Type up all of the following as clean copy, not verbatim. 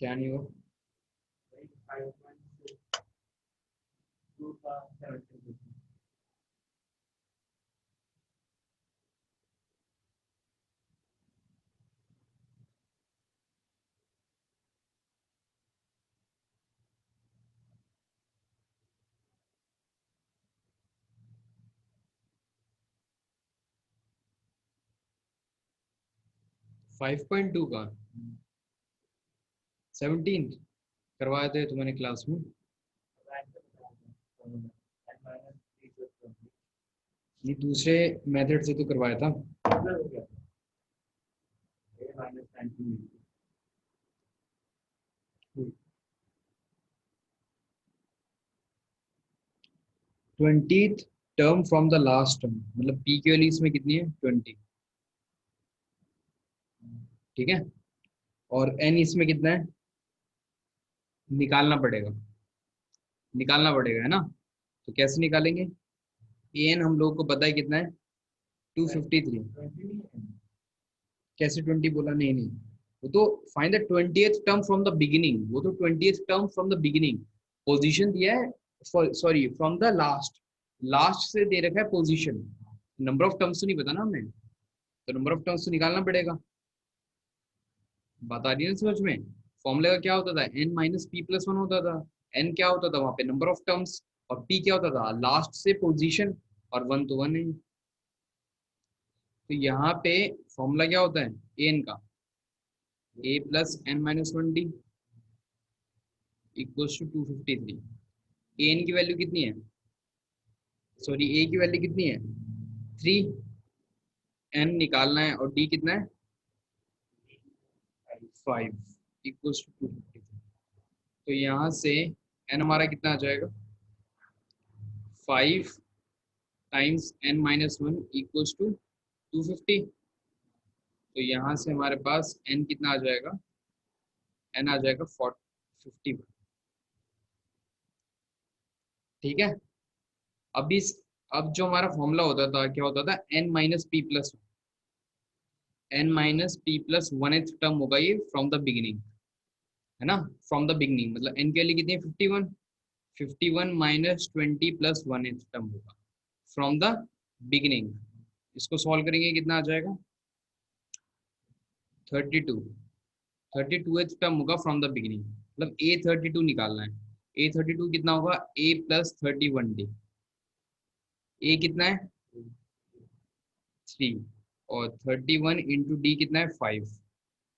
क्या नहीं हो? 5.2 का 17 करवाए थे तुम्हारे क्लास में? ये दूसरे मेथड से तो करवाया था। 20th term from the last term, मतलब पी की वैल्यू इसमें कितनी है? 20। ठीक है, और एन इसमें कितना है? निकालना पड़ेगा, निकालना पड़ेगा, है ना? तो कैसे निकालेंगे? एन हम लोग को पता है कितना है, 253। कैसे 20 बोला? नहीं नहीं, वो तो find the 20th term from the beginning, वो तो 20th term from the beginning position दिया है, sorry from the last, last से दे रखा है पोजीशन। नंबर ऑफ टर्म्स तो नहीं पता ना हमें, तो नंबर ऑफ टर्म्स तो निकालना पड़ेगा। बता दिया ना समझ में? फॉर्मूले का क्या होता था? N minus P plus one होता था। एन क्या होता था वहां पे? Number of terms. और पी क्या होता था? लास्ट से पोजीशन। और वन तो वन है। तो यहाँ पे फॉर्मूला क्या होता है एन का? A plus N minus one d equals to 253। N की वैल्यू कितनी है? सॉरी, ए की वैल्यू कितनी है? 3। एन निकालना है और डी कितना है? 5 इक्वल्स टू 253। तो यहाँ से एन हमारा कितना आ जाएगा? 5 times N minus one equals to 250। तो यहाँ से हमारे पास एन कितना आ जाएगा? एन आ जाएगा 51। ठीक है। अब इस, अब जो हमारा फॉर्मूला होता था क्या होता था? N minus P plus, N minus P plus one th term होगा ये फ्रॉम द बिगिनिंग, है ना? फ्रॉम द बिगिनिंग मतलब एन के लिए कितनी है? 51। 51 minus 20 plus one th term होगा फ्रॉम द बिगिनिंग। इसको सॉल्व करेंगे कितना आ जाएगा? 32। 32 टर्म होगा फ्रॉम द बिगिनिंग, मतलब ए 32 निकालना है। ए 32 कितना होगा? ए प्लस 31 डी। ए कितना है? 3। और 31 इंटू डी कितना है? 5।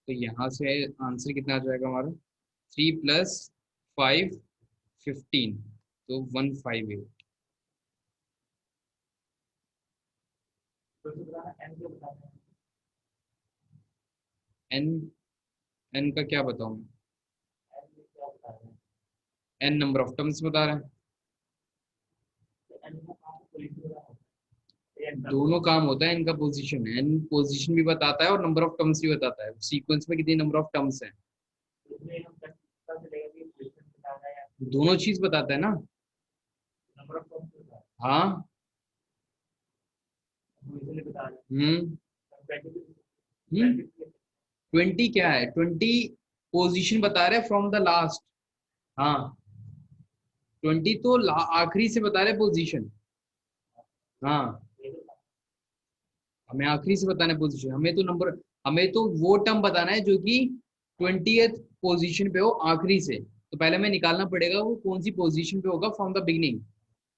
तो यहाँ से आंसर कितना आ जाएगा हमारा? 3 प्लस 5 15, तो 158। एन, एन का क्या बताऊँ? एन नंबर ऑफ टर्म्स बता रहा है। दोनों काम होता है इनका, पोजीशन, एन पोजीशन भी बताता है और नंबर ऑफ टर्म्स भी बताता है, सीक्वेंस में कितनी नंबर ऑफ टर्म्स है। दोनों चीज बताता है ना। हाँ। हम्म। हम्म। 20 क्या है? 20 पोजीशन बता रहे फ्रॉम द लास्ट। हाँ, 20 तो आखिरी से बता रहे पोजीशन। हाँ, हमें आखिरी से बताना है पोजीशन, हमें तो नंबर, हमें तो वो टर्म बताना है जो कि 20th पोजीशन पे हो आखिरी से। तो पहले हमें निकालना पड़ेगा वो कौन सी पोजीशन पे होगा फ्रॉम द बिगिनिंग,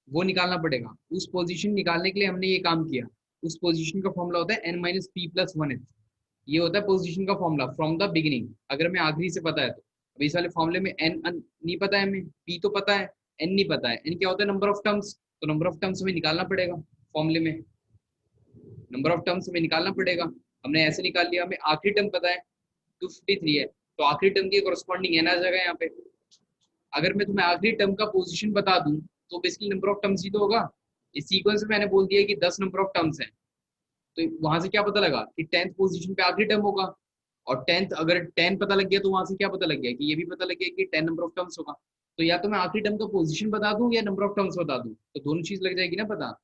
वो निकालना पड़ेगा। उस पोजीशन निकालने के लिए हमने ये काम किया। उस पोजीशन का फॉर्मूला होता है n minus P plus one th. ये होता है पोजीशन का फॉर्मूला फ्रॉम द बिगिनिंग, अगर हमें आखिरी से पता है तो। अब इस वाले फॉर्मूले में एन नहीं पता है हमें, पी तो पता है, एन नहीं पता है। एन क्या होता है? Number of terms. तो नंबर ऑफ टर्म्स हमें निकालना पड़ेगा फॉर्मूले में, नंबर ऑफ टर्म्स हमें निकालना पड़ेगा। हमने ऐसे निकाल लिया, हमें आखिरी टर्म पता है 253 है, तो आखिरी टर्म की कोरस्पॉन्डिंग है ना जगह यहाँ पे। अगर मैं तुम्हें आखिरी टर्म का पोजीशन बता दूं तो बेसिकली नंबर ऑफ टर्म्स ही तो होगा। इस सीक्वेंस में मैंने बोल दिया कि 10 नंबर ऑफ टर्म्स हैं, तो वहां से क्या पता लगा कि 10th पोजीशन पे आखिरी टर्म होगा। और 10th, अगर 10 पता लग गया तो वहां से क्या पता लग गया कि ये भी पता लग गया कि 10 नंबर ऑफ टर्म्स होगा। तो या तो मैं आखिरी टर्म का पोजीशन बता दूं या नंबर ऑफ टर्म्स बता दूं, तो दोनों चीज लग जाएगी ना पता।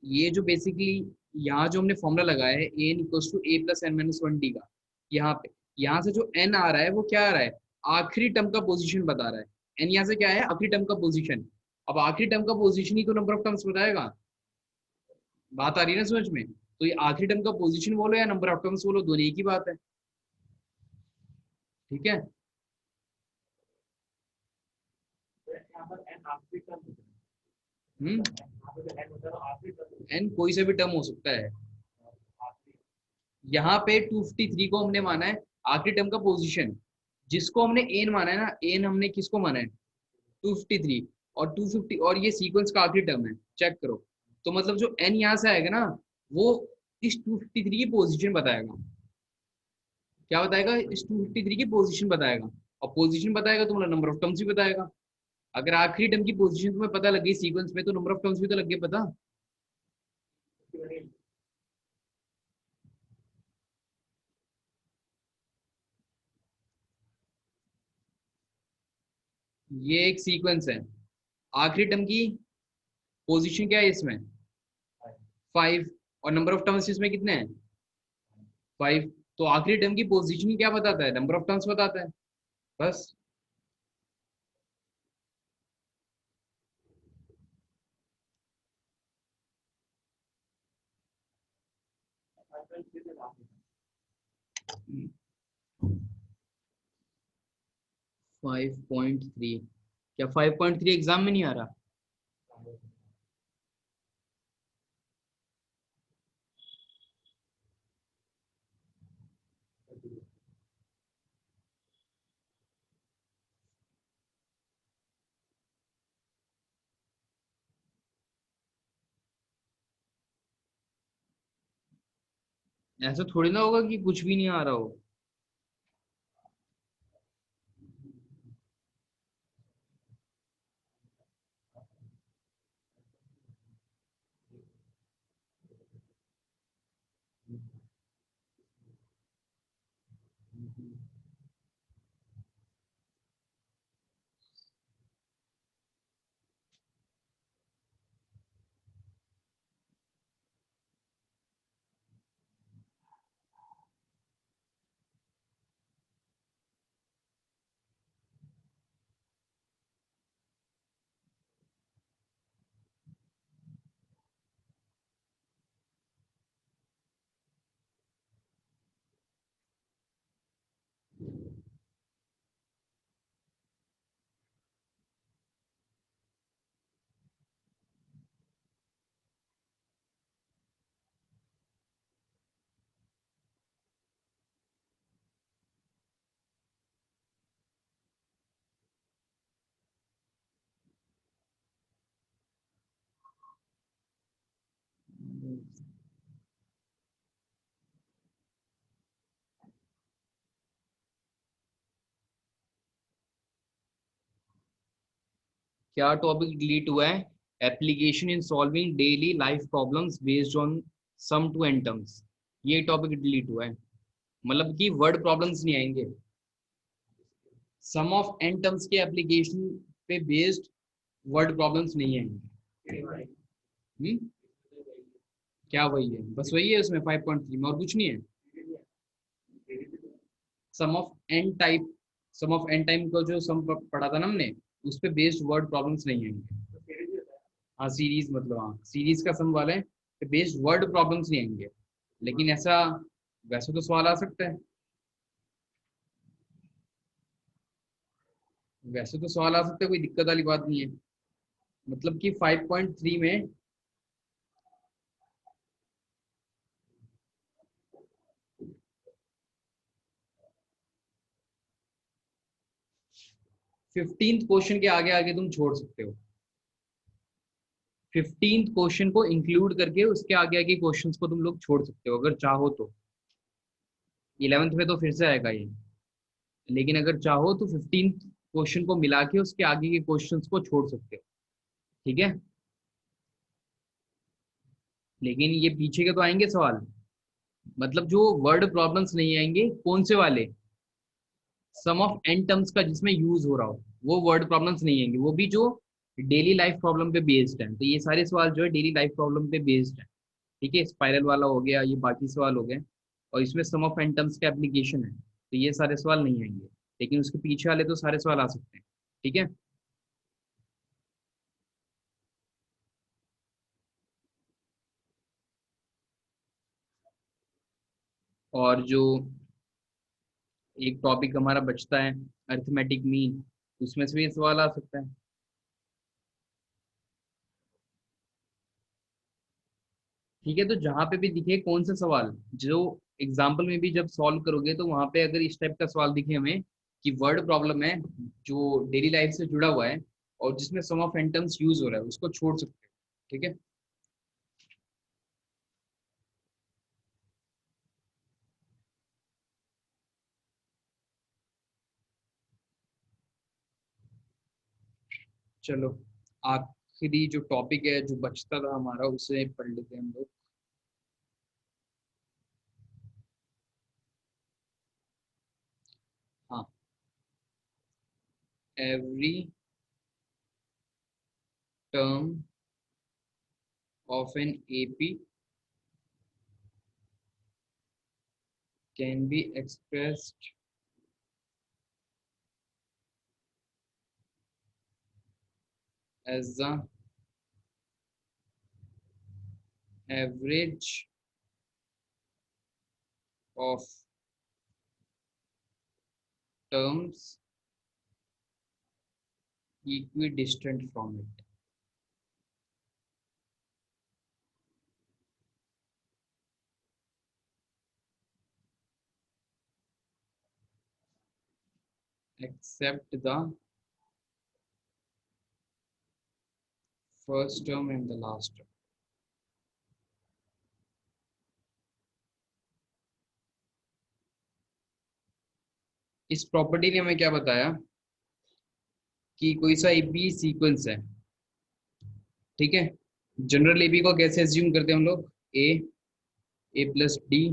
ये जो बेसिकली यहाँ जो हमने फॉर्मूला लगाया है n equals to a plus N minus one d का, यहाँ पे, यहाँ से जो एन आ रहा है वो क्या आ रहा है? आखिरी टर्म का पोजीशन बता रहा है। एन यहाँ से क्या है, आखिरी टर्म का पोजीशन। अब आखिरी टर्म का पोजीशन ही तो नंबर ऑफ टर्म्स बताएगा। बात आ रही है ना समझ में? तो ये आखिरी टर्म का पोजीशन बोलो या नंबर ऑफ टर्म्स बोलो, दोनों एक ही बात है। ठीक है। हम्म। एन कोई सा भी टर्म हो सकता है। यहाँ पे 253 को हमने माना है आखिरी टर्म का पोजीशन। जिसको हमने एन माना है ना, एन हमने किसको माना है, 253। और 250 और ये सीक्वेंस का आखिरी टर्म है, चेक करो। तो मतलब जो एन यहाँ से आएगा ना, वो इस 253 की पोजीशन बताएगा। क्या बताएगा, इस 253 की पोजीशन बताएगा। और पोजीशन बताएगा तो मतलब नंबर ऑफ टर्म्स भी बताएगा। अगर आखिरी टर्म की पोजीशन तुम्हें पता लग गई सीक्वेंस में, तो नंबर ऑफ टर्म्स भी तो लग गए पता। ये एक सीक्वेंस है, आखिरी टर्म की पोजीशन क्या है इसमें, 5। और नंबर ऑफ टर्म्स इसमें कितने हैं, 5। तो आखिरी टर्म की पोजीशन क्या बताता है, नंबर ऑफ टर्म्स बताता है, बस। हम्म, 5.3, क्या 5.3 एग्जाम में नहीं आ रहा? ऐसा थोड़ी ना होगा कि कुछ भी नहीं आ रहा हो। क्या टॉपिक डिलीट हुआ है, application in solving daily life problems based on sum to n terms. ये टॉपिक डिलीट हुआ है, मतलब कि वर्ड प्रॉब्लम्स नहीं आएंगे। सम ऑफ एन टर्म्स के एप्लीकेशन पे बेस्ड वर्ड प्रॉब्लम्स नहीं आएंगे। हम्म। क्या वही है, बस वही है उसमें 5.3 में, और कुछ नहीं है। Sum of n type, sum of n time को जो सम पढ़ा था ना हमने, उस पे बेस्ड वर्ड प्रॉब्लम्स नहीं आएंगे। हाँ सीरीज, मतलब हाँ सीरीज का सम वाला है, बेस्ड वर्ड प्रॉब्लम्स नहीं आएंगे। लेकिन ऐसा, वैसे तो सवाल आ सकता है, वैसे तो सवाल आ सकता है, कोई दिक्कत वाली बात नहीं है। मतलब कि 5.3 में 15th क्वेश्चन के आगे आगे तुम छोड़ सकते हो। 15th क्वेश्चन को इंक्लूड करके उसके आगे आगे क्वेश्चंस को तुम लोग छोड़ सकते हो अगर चाहो तो। 11th में तो फिर से आएगा ये, लेकिन अगर चाहो तो 15th क्वेश्चन को मिला के उसके आगे के क्वेश्चंस को छोड़ सकते हो। ठीक है। लेकिन ये पीछे के तो आएंगे सवाल, मतलब जो वर्ड प्रॉब्लम्स नहीं आएंगे, कौन से वाले, सम ऑफ एन टर्म्स का जिसमें यूज हो रहा हो, वो वर्ड प्रॉब्लम्स नहीं आएंगे, वो भी जो डेली लाइफ प्रॉब्लम पे बेस्ड है। तो ये सारे सवाल जो है डेली लाइफ प्रॉब्लम पे बेस्ड है। ठीक है, स्पाइरल वाला हो गया, ये बाकी सवाल हो गए, और इसमें सम ऑफ एन टर्म्स का एप्लीकेशन है, तो ये सारे सवाल नहीं आएंगे। लेकिन उसके पीछे वाले तो सारे सवाल आ सकते हैं। ठीक है, और जो एक टॉपिक हमारा बचता है अरिथमेटिक मीन, उसमें से भी सवाल आ सकता है। ठीक है, तो जहां पे भी दिखे कौन सा सवाल, जो एग्जाम्पल में भी जब सॉल्व करोगे तो वहां पे अगर इस टाइप का सवाल दिखे हमें कि वर्ड प्रॉब्लम है जो डेली लाइफ से जुड़ा हुआ है और जिसमें सम ऑफ एंटम्स यूज हो रहा है, उसको छोड़ सकते हो। ठीक है, चलो आखिरी जो टॉपिक है जो बचता था हमारा उसे पढ़ लेते हैं हम लोग। हाँ, every term of an AP can be expressed as the average of terms equidistant from it। except the first term and the last term। इस प्रॉपर्टी ने हमें क्या बताया कि कोई सा एबी सीक्वेंस है। ठीक है, जनरल एबी को कैसे एज्यूम करते हैं हम लोग, ए प्लस डी,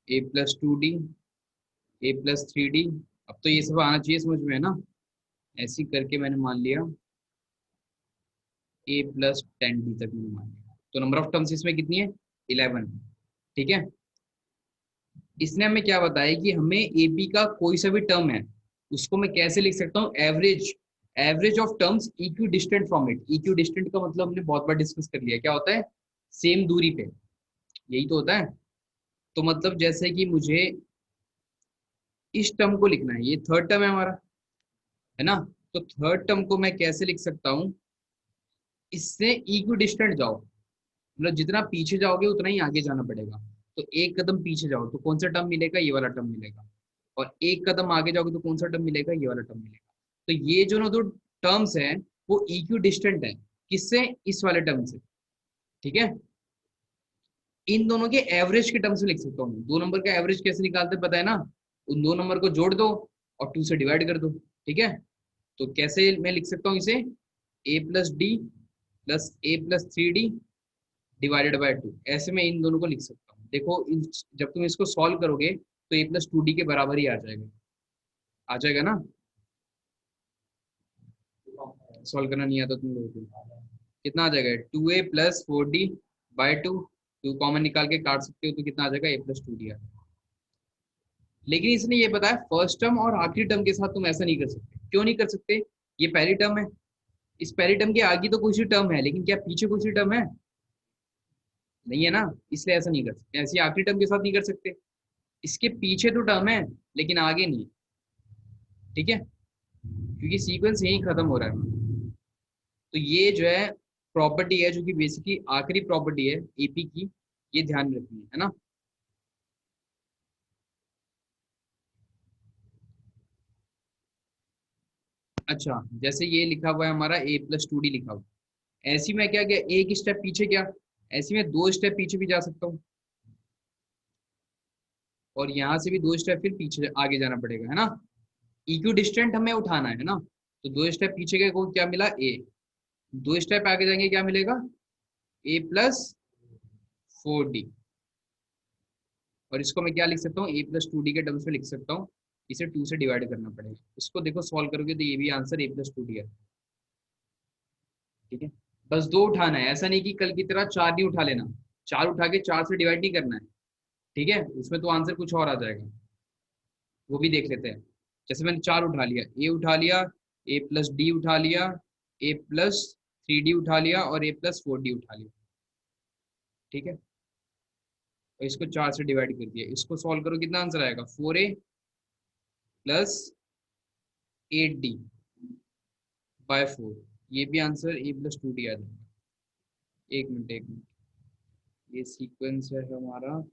ए प्लस 2d, ए प्लस 3d। अब तो ये सब आना चाहिए समझ में, है ना। ऐसे ही करके मैंने मान लिया ए प्लस 10d तक मैंने मान लिया, तो नंबर ऑफ टर्म्स इसमें कितनी है, 11। ठीक है, इसने हमें क्या बताया कि हमें एपी का कोई सा भी टर्म है उसको मैं कैसे लिख सकता हूँ, average, average of terms equi distant from it. Equi distant का मतलब हमने बहुत बार डिस्कस कर लिया, क्या होता है, सेम दूरी पे, यही तो होता है। तो मतलब जैसे कि मुझे इस टर्म को लिखना है, ये थर्ड टर्म है हमारा, है ना। तो थर्ड टर्म को मैं कैसे लिख सकता हूँ, इससे इक्वी डिस्टेंट जाओ, मतलब जितना पीछे जाओगे उतना ही आगे जाना पड़ेगा। तो एक कदम पीछे जाओ तो कौन सा टर्म मिलेगा, ये वाला टर्म मिलेगा। और एक कदम आगे जाओगे तो कौन सा टर्म मिलेगा, ये वाला टर्म मिलेगा। तो ये जो ना दो टर्म्स हैं वो इक्वी डिस्टेंट है, किससे, इस वाले टर्म से। ठीक है, इन दोनों के एवरेज के टर्म्स में लिख सकता हूँ। दो नंबर का एवरेज कैसे निकालते हैं पता है ना, उन दो नंबर को जोड़ दो और 2 से डिवाइड कर दो। ठीक है, तो कैसे मैं लिख सकता हूँ इसे, a plus d plus a plus 3d divided by 2, ऐसे मैं इन दोनों को लिख सकता हूँ। देखो जब तुम इसको सॉल्व करोगे तो ए प्लस 2d के बराबर ही आ जाएगा ना। सॉल्व करना नहीं आता तुम लोगों को, कितना आ जाएगा, 2a+4d/2, 2 कॉमन निकाल के काट सकते हो तो कितना आ जाएगा, a+2d आ जाएगा। लेकिन इसने ये बताया फर्स्ट टर्म और आखिरी टर्म के साथ तुम ऐसा नहीं कर सकते। क्यों नहीं कर सकते, ये पहली टर्म है, इस पहली टर्म के आगे तो कोई सी टर्म है, लेकिन क्या पीछे कोई सी टर्म है, नहीं है ना, इसलिए ऐसा नहीं कर सकते। ऐसे आखिरी टर्म के साथ नहीं कर सकते, इसके पीछे तो टर्म है लेकिन आगे नहीं। ठीक है, क्योंकि सीक्वेंस यही खत्म हो रहा है। तो ये जो है प्रॉपर्टी है जो कि बेसिकली आखिरी प्रॉपर्टी है एपी की, ये ध्यान में रखनी है ना। अच्छा, जैसे ये लिखा हुआ है हमारा a+2d लिखा हुआ है, ऐसी में क्या क्या एक स्टेप पीछे, क्या ऐसी में 2 स्टेप पीछे भी जा सकता हूँ, और यहाँ से भी 2 स्टेप फिर पीछे आगे जाना पड़ेगा, है ना। इक्वी डिस्टेंट हमें उठाना है ना, तो 2 स्टेप पीछे गए को क्या मिला, ए, 2 स्टेप आगे जाएंगे क्या मिलेगा, a+4d। और इसको मैं क्या लिख सकता हूँ, a+2d के टर्म्स में लिख सकता हूँ, इसे 2 से डिवाइड करना पड़ेगा। इसको देखो सॉल्व करोगे तो ये भी आंसर a+2d है। ठीक है, बस 2 उठाना है, ऐसा नहीं कि कल की तरह 4 नहीं उठा लेना, 4 उठा के 4 से डिवाइड नहीं करना है। ठीक है, उसमें तो आंसर कुछ और आ जाएगा, वो भी देख लेते हैं। जैसे मैंने 4 उठा लिया, ए उठा लिया, ए प्लस डी उठा लिया, ए प्लस 3D उठा लिया और ए प्लस 4D उठा लिया। ठीक है, और इसको 4 से डिवाइड कर दिया। इसको सॉल्व करो, कितना आंसर आएगा? 4A plus 8D bye 4। ये भी आंसर ए प्लस 2D आ जाएगा। एक मिनट एक मिनट, ये सीक्वेंस है हमारा।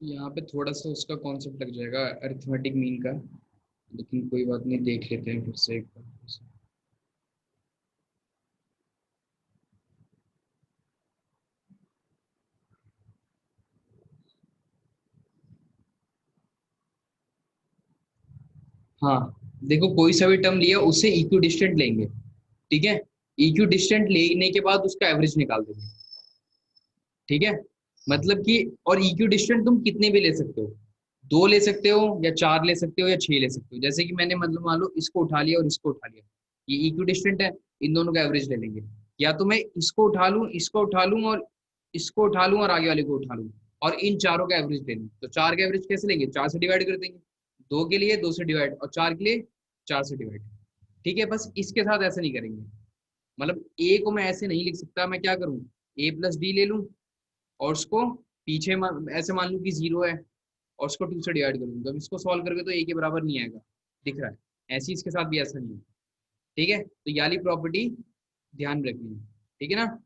यहाँ पे थोड़ा सा उसका कॉन्सेप्ट लग जाएगा अरिथमेटिक मीन का, लेकिन कोई बात नहीं, देख लेते हैं फिर से एक बार। हाँ, देखो कोई सा भी टर्म लिया उससे इक्वी डिस्टेंट लेंगे। ठीक है, इक्वी डिस्टेंट लेने के बाद उसका एवरेज निकाल देंगे। ठीक है, मतलब कि, और इक्वी डिस्टेंट तुम कितने भी ले सकते हो, 2 ले सकते हो या 4 ले सकते हो या 6 ले सकते हो। जैसे कि मैंने मतलब मान लो इसको उठा लिया और इसको उठा लिया, ये इक्वी डिस्टेंट है, इन दोनों का एवरेज ले लेंगे। या तो मैं इसको उठा लूं, इसको उठा लूं और इसको उठा लूं और आगे वाले को उठा लूं और इन चारों का एवरेज ले लूं। तो 4 का एवरेज कैसे लेंगे? 4 से डिवाइड कर देंगे। 2 के लिए 2 से डिवाइड और 4 के लिए 4 से डिवाइड। ठीक है, बस इसके साथ ऐसा नहीं करेंगे। मतलब ए को मैं ऐसे नहीं लिख सकता, मैं क्या करूं, ए प्लस डी ले लूं और उसको पीछे ऐसे मान लूं कि 0 है और उसको 2 से डिवाइड कर लूं। तो इसको सॉल्व करके तो ए के बराबर नहीं आएगा, दिख रहा है। ऐसे ही इसके साथ भी ऐसा नहीं है। ठीक है, तो ये वाली प्रॉपर्टी ध्यान में रखनी है। ठीक है ना?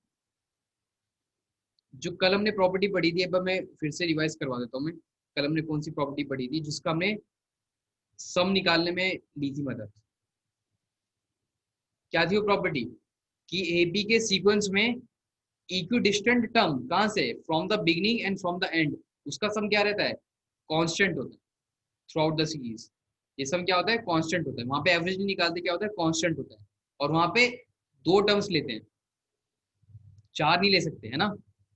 जो कल हमने प्रॉपर्टी पढ़ी थी, अब मैं फिर से रिवाइज करवा देता हूँ मैं। कल हमने कौन सी प्रॉपर्टी पढ़ी थी जिसका हमने सम निकालने में ली थी मदद? क्या थी वो प्रॉपर्टी? कि ए बी के सीक्वेंस में इक्विडिस्टेंट टर्म कहां से, from the beginning and from the end, उसका सम क्या रहता है? कांस्टेंट होता है थ्रू आउट द सीरीज। ये सम क्या होता है? कांस्टेंट होता है। वहां पे एवरेज नहीं निकालते, क्या होता है? कांस्टेंट होता है। और वहां पे 2 टर्म्स लेते हैं, 4 नहीं ले सकते, है ना?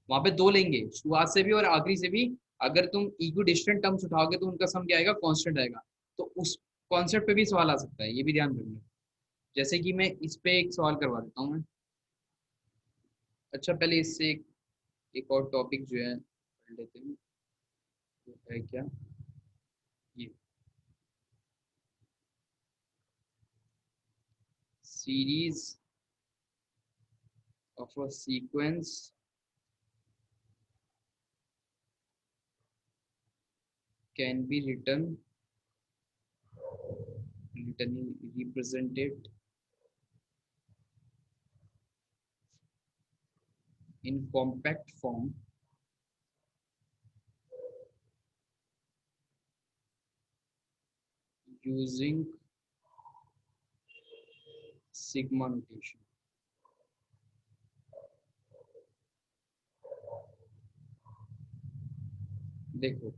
वहां पे 2 लेंगे, शुरुआत से भी और आखिरी से भी। अगर तुम इक्विडिस्टेंट टर्म्स उठाओगे तो उनका सम क्या आएगा? कांस्टेंट आएगा। तो उस कॉन्सेप्ट पे भी सवाल आ सकता है, ये भी ध्यान रखना। जैसे कि मैं इस पे एक सवाल करवा देता हूँ मैं। अच्छा, पहले इससे एक और टॉपिक जो है पढ़ लेते हैं। वो है क्या? ये series of a sequence can be represented in compact form using sigma notation। देखो,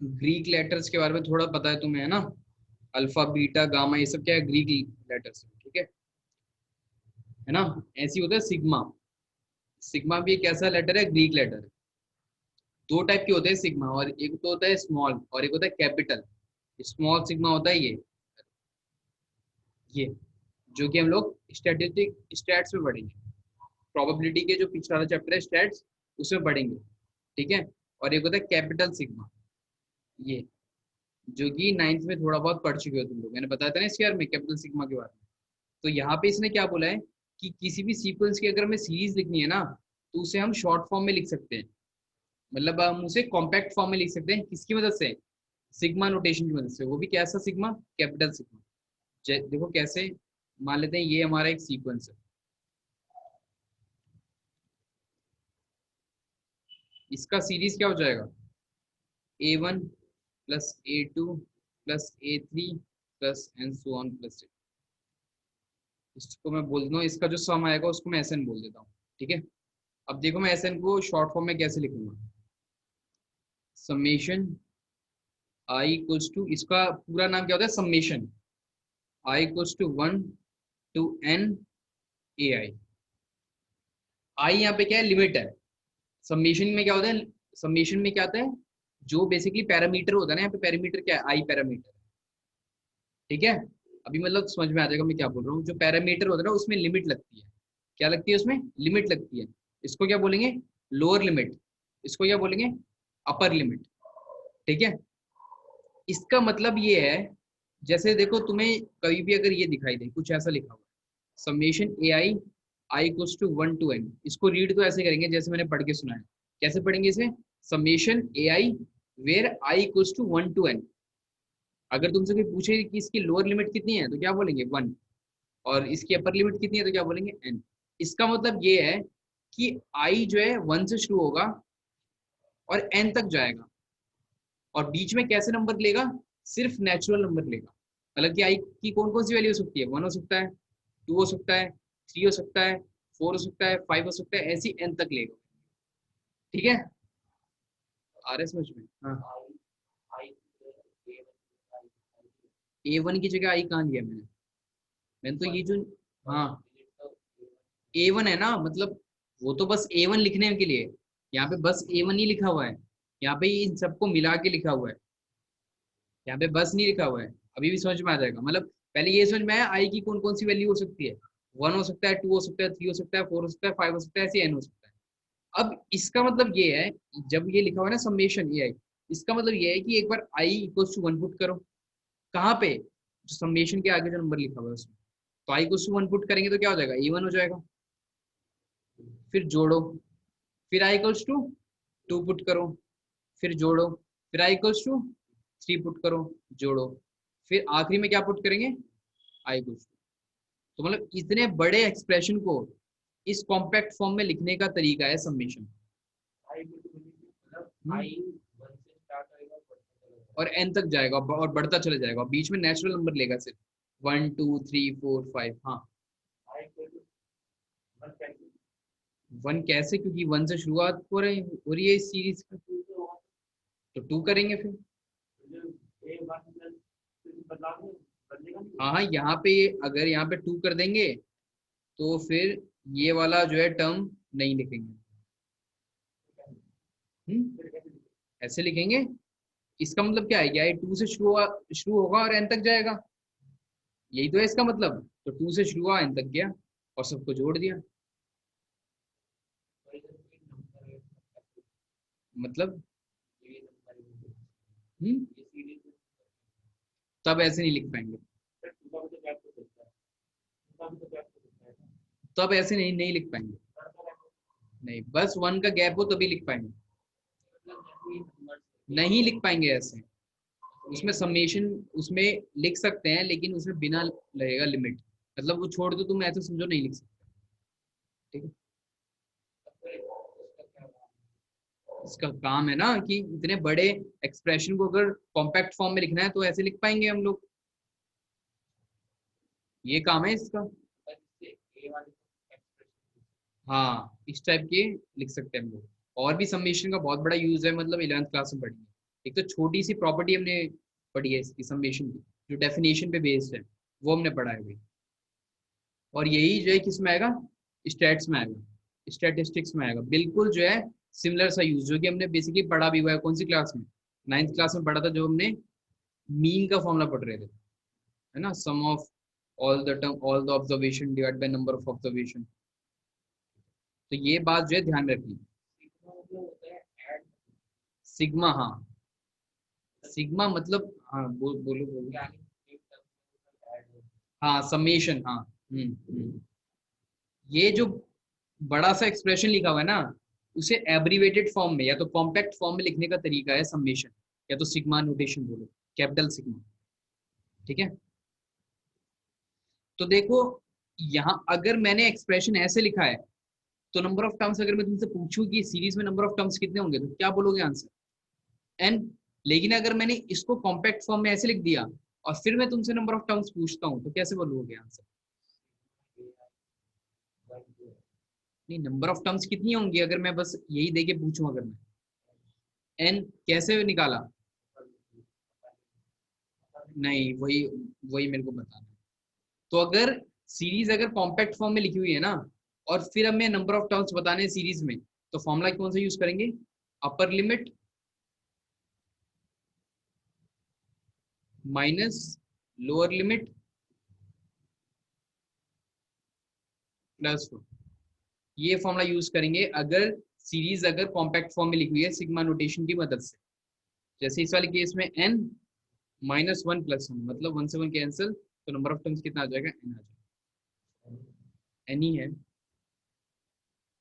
ग्रीक लेटर्स के बारे में थोड़ा पता है तुम्हें, है ना? अल्फा बीटा गामा ये सब क्या है? Greek letters. ठीक है ना? ऐसी होता है सिग्मा। सिग्मा भी एक ऐसा लेटर है, ग्रीक लेटर है। 2 टाइप के होते हैं सिग्मा, और एक तो होता है स्मॉल और एक होता है कैपिटल। स्मॉल सिग्मा होता है ये जो कि हम लोग स्टैटिस्टिक स्टैट्स में पढ़ेंगे। प्रोबेबिलिटी के जो पिछला वाला चैप्टर है स्टैट्स, उसमें पढ़ेंगे। ठीक है, और एक होता है कैपिटल सिग्मा, ये जो कि 9th में थोड़ा बहुत पढ़ चुके हो तुम लोग। मैंने बताया था ना इसके बारे में, कैपिटल सिग्मा के बारे में। तो यहाँ पे इसने क्या बोला है कि किसी भी सीक्वेंस की अगर हमें सीरीज लिखनी है ना, तो उसे हम शॉर्ट फॉर्म में लिख सकते हैं, मतलब हम उसे कॉम्पैक्ट फॉर्म में लिख सकते हैं, किसकी मदद से, सिग्मा नोटेशन की मदद से, वो भी कैसा सिग्मा, कैपिटल सिग्मा। देखो कैसे, मान लेते हैं ये हमारा एक सीक्वेंस है, इसका सीरीज क्या हो जाएगा, A1 plus A2 plus A3 plus and so on plus, इसको मैं बोल देता हूँ, इसका जो सम आएगा उसको मैं SN बोल देता हूँ, ठीक है। अब देखो मैं SN को शॉर्ट फॉर्म में कैसे लिखूंगा, समेशन आई इक्वल्स टू, इसका पूरा नाम क्या होता है, summation i equals to 1 to N AI। I यहाँ पे क्या है, लिमिट है। समेशन में क्या होता है, समेशन में क्या आता है, जो बेसिकली पैरामीटर होता है ना, यहाँ पे पैरामीटर क्या है, आई पैरामीटर, ठीक है। अभी मतलब समझ में आ जाएगा मैं क्या बोल रहा हूँ, जो पैरामीटर होता है ना उसमें लिमिट लगती है, क्या लगती है उसमें, लिमिट लगती है। इसको क्या बोलेंगे, लोअर लिमिट, इसको क्या बोलेंगे, अपर लिमिट, ठीक है। इसका मतलब ये है, जैसे देखो तुम्हें कभी भी अगर ये दिखाई दे कुछ ऐसा लिखा हुआ है, summation a i i equals to 1 to N, इसको रीड तो ऐसे करेंगे जैसे मैंने पढ़ के सुना है, कैसे पढ़ेंगे इसे, summation a i where i equals to 1 to N। अगर तुमसे कोई पूछे कि इसकी लोअर लिमिट कितनी है तो क्या बोलेंगे 1, और इसकी अपर लिमिट कितनी है तो क्या बोलेंगे N। इसका मतलब ये है कि आई जो है 1 से शुरू होगा और N तक जाएगा, और बीच में कैसे नंबर लेगा, सिर्फ नेचुरल नंबर लेगा। मतलब कि आई की कौन कौन सी वैल्यू हो सकती है, 1 हो सकता है, 2 हो सकता है, 3 हो सकता है, 4 हो सकता है, 5 हो सकता है, ऐसी N तक लेगा, ठीक है। आ रहा है समझ में, हाँ। A1 की जगह आई कहाँ लिया मैंने, मैंने तो ये जो, हाँ A1 है ना, मतलब वो तो बस A1 लिखने के लिए, यहाँ पे बस A1 ही लिखा हुआ है, यहाँ पे इन सबको मिला के लिखा हुआ है, यहाँ पे बस नहीं लिखा हुआ है। अभी भी समझ में आ जाएगा, मतलब पहले ये समझ में आया आई की कौन कौन सी वैल्यू हो सकती है, 1 हो सकता है, 2 हो सकता है, 3 हो सकता है, 4 हो सकता है, 5 हो सकता है, ऐसे N हो सकता है। अब इसका मतलब ये है, जब ये लिखा हुआ है ना समेशन ए आई, इसका मतलब ये है कि एक बार आई इक्वल्स टू 1 पुट करो, कहाँ पे, जो समेशन के आगे जो नंबर लिखा हुआ है उसमें, तो आई इक्वल्स टू 1 पुट करेंगे तो क्या हो जाएगा, A1 हो जाएगा, फिर जोड़ो, फिर आई इक्वल्स टू 2 पुट करो, फिर जोड़ो, फिर आई इक्वल्स टू 3 पुट करो, जोड़ो, फिर आखिरी में क्या पुट करेंगे, आई इक्वल्स टू। तो मतलब इतने बड़े एक्सप्रेशन को इस कॉम्पैक्ट फॉर्म में लिखने का तरीका है समेशन, और एन तक जाएगा और बढ़ता चला जाएगा, बीच में नेचुरल नंबर लेगा सिर्फ 1 2 3 4 5, हाँ। 1 कैसे, क्योंकि 1 से शुरुआत हो रही है इस सीरीज का, तो 2 करेंगे फिर, हाँ हाँ, यहाँ पे अगर यहाँ पे 2 कर देंगे तो फिर ये वाला जो है टर्म नहीं लिखेंगे, ऐसे लिखेंगे। इसका मतलब क्या है कि आई 2 से शुरू होगा और एन तक जाएगा, यही तो है इसका मतलब, तो 2 से शुरू हुआ एन तक गया और सबको जोड़ दिया, मतलब हम्म, तब ऐसे नहीं लिख पाएंगे, तब ऐसे नहीं नहीं लिख पाएंगे, नहीं बस 1 का गैप हो तभी लिख पाएंगे, नहीं लिख पाएंगे ऐसे। उसमें समेशन, उसमें लिख सकते हैं लेकिन उसमें बिना लगेगा लिमिट, मतलब वो छोड़ दो, तुम ऐसे समझो नहीं लिख सकते, ठीक है। इसका काम है ना कि इतने बड़े एक्सप्रेशन को अगर कॉम्पैक्ट फॉर्म में लिखना है तो ऐसे लिख पाएंगे हम लोग, ये काम है इसका। हाँ इस टाइप के लिख सकते हैं हम लोग। और भी समेशन का बहुत बड़ा यूज है, मतलब 11th क्लास में पढ़ी है, एक तो छोटी सी प्रॉपर्टी हमने पढ़ी है इसकी समेशन की, जो डेफिनेशन पे बेस्ड है, वो हमने पढ़ा है अभी। और यही जो है किस में आएगा, स्टैट्स में आएगा, स्टैटिस्टिक्स में आएगा, बिल्कुल जो है सिमिलर सा यूज, जो कि हमने बेसिकली पढ़ा भी हुआ है, कौन सी क्लास में, 9th क्लास में पढ़ा था, जो हमने मीन का फॉर्मूला पढ़ रहे थे, है ना, sum of all the observation divide by number of observation. तो ये बात जो है ध्यान रखनी, सिग्मा, हाँ सिग्मा मतलब, हाँ बोलो बोलो, हाँ समेशन, हाँ ये जो बड़ा सा एक्सप्रेशन लिखा हुआ है ना, उसे एब्रीवेटेड फॉर्म में या तो कॉम्पैक्ट फॉर्म में लिखने का तरीका है समेशन, या तो सिग्मा नोटेशन बोलो, कैपिटल सिग्मा। ठीक है, तो देखो यहाँ अगर मैंने एक्सप्रेशन ऐसे लिखा है, तो नंबर ऑफ टर्म्स अगर मैं तुमसे पूछूं कि सीरीज में नंबर ऑफ टर्म्स कितने होंगे, तो क्या बोलोगे आंसर? एन। लेकिन अगर मैंने इसको कॉम्पैक्ट फॉर्म में ऐसे लिख दिया और फिर मैं तुमसे नंबर ऑफ टर्म्स पूछता हूँ, तो कैसे बोलोगे आंसर? नहीं, नंबर ऑफ टर्म्स कितनी होंगी अगर मैं बस यही देके पूछूं, अगर मैं एन कैसे निकाला? नहीं, वही वही मेरे को बताना है। तो अगर सीरीज अगर कॉम्पैक्ट फॉर्म में लिखी हुई है ना, और फिर हमें नंबर ऑफ टर्म्स बताने हैं सीरीज में, तो फॉर्मूला कौन सा यूज करेंगे? Upper limit minus lower limit plus, ये फॉर्मूला यूज करेंगे अगर सीरीज अगर कॉम्पैक्ट फॉर्म में लिखी हुई है सिग्मा नोटेशन की मदद से। जैसे इस वाले केस में n minus one plus one, मतलब वन से वन कैंसिल, तो नंबर ऑफ टर्म्स कितना आ जाएगा? एन आ जाएगा। एन ही है।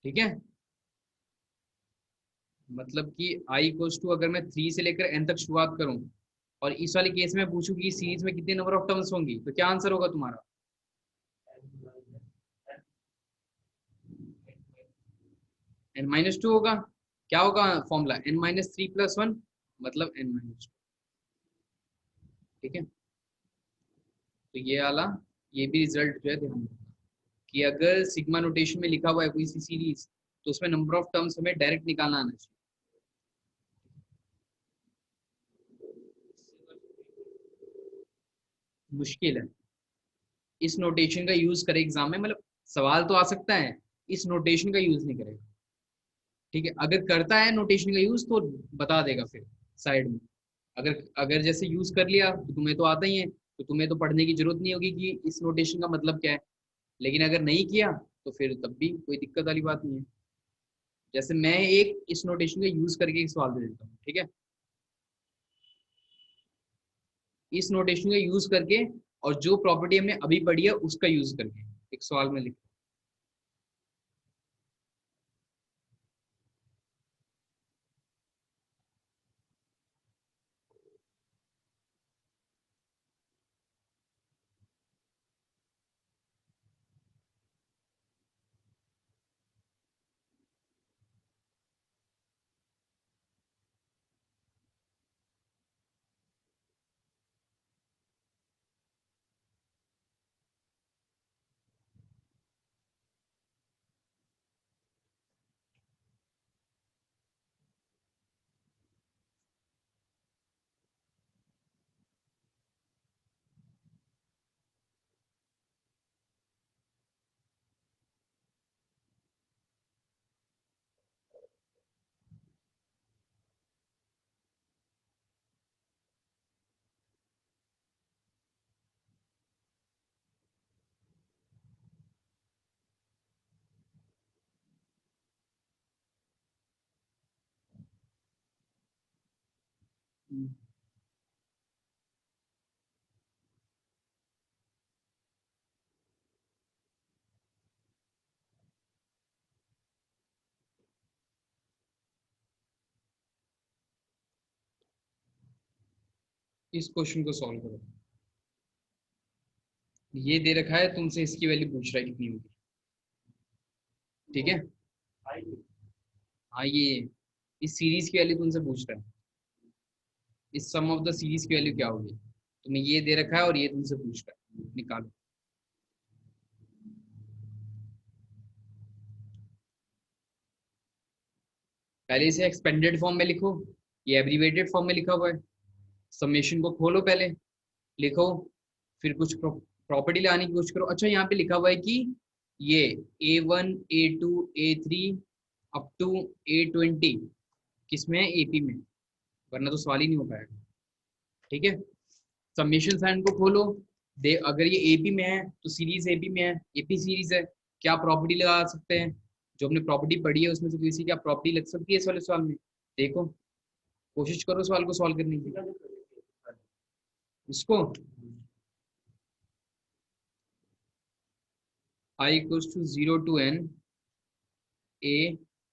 ठीक है, मतलब कि आई इक्वल्स टू, अगर मैं थ्री से लेकर एन तक शुरुआत करूं और इस वाले केस में पूछूं कि सीरीज में कितने नंबर ऑफ टर्म्स होंगी, तो क्या आंसर होगा तुम्हारा? एन माइनस टू होगा। क्या होगा formula? N minus three plus one, मतलब एन माइनस टू। ठीक है, तो ये वाला, ये भी रिजल्ट जो है ध्यान रखना कि अगर सिग्मा नोटेशन में लिखा हुआ है कोई सी सीरीज, तो उसमें नंबर ऑफ टर्म्स हमें डायरेक्ट निकालना आना चाहिए। मुश्किल है, इस नोटेशन का यूज करे एग्जाम में, मतलब सवाल तो आ सकता है, इस नोटेशन का यूज नहीं करेगा। ठीक है, अगर करता है नोटेशन का यूज तो बता देगा फिर साइड में। अगर अगर जैसे यूज कर लिया तो तुम्हें तो आता ही है, तो तुम्हें तो पढ़ने की जरूरत नहीं होगी कि इस नोटेशन का मतलब क्या है। लेकिन अगर नहीं किया तो फिर तब भी कोई दिक्कत वाली बात नहीं है। जैसे मैं एक इस नोटेशन का यूज करके एक सवाल दे देता हूँ, ठीक है? इस नोटेशन का यूज करके और जो प्रॉपर्टी हमने अभी पढ़ी है उसका यूज करके एक सवाल में लिख। इस क्वेश्चन को सॉल्व करो। ये दे रखा है तुमसे, इसकी वैल्यू पूछ रहा है कितनी होगी। ठीक है, हाँ ये इस सीरीज की वैल्यू तुमसे पूछ रहा है, इस सम ऑफ द सीरीज की वैल्यू क्या होगी। तुम्हें ये दे रखा है और ये तुमसे पूछ रहा है, निकालो। पहले इसे एक्सपेंडेड फॉर्म में लिखो, ये एब्रीवेटेड फॉर्म में लिखा हुआ है। समेशन को खोलो पहले, लिखो, फिर कुछ प्रॉपर्टी लगाने की कोशिश करो। अच्छा, यहाँ पे लिखा हुआ है कि ये A1 A2 A3 up to A20 किसमें है? एपी में, वरना तो सवाल ही नहीं हो पाएगा। ठीक है, समेशन साइन को खोलो, दे अगर ये एपी में है तो सीरीज एपी में है, एपी सीरीज है, क्या प्रॉपर्टी लगा सकते हैं? जो हमने प्रॉपर्टी पढ़ी है उसमें से किसी क्या प्रॉपर्टी लग सकती है इस वाले सवाल में? देखो, कोशिश करो सवाल को सॉल्व करने की। इसको i equals to 0 to n a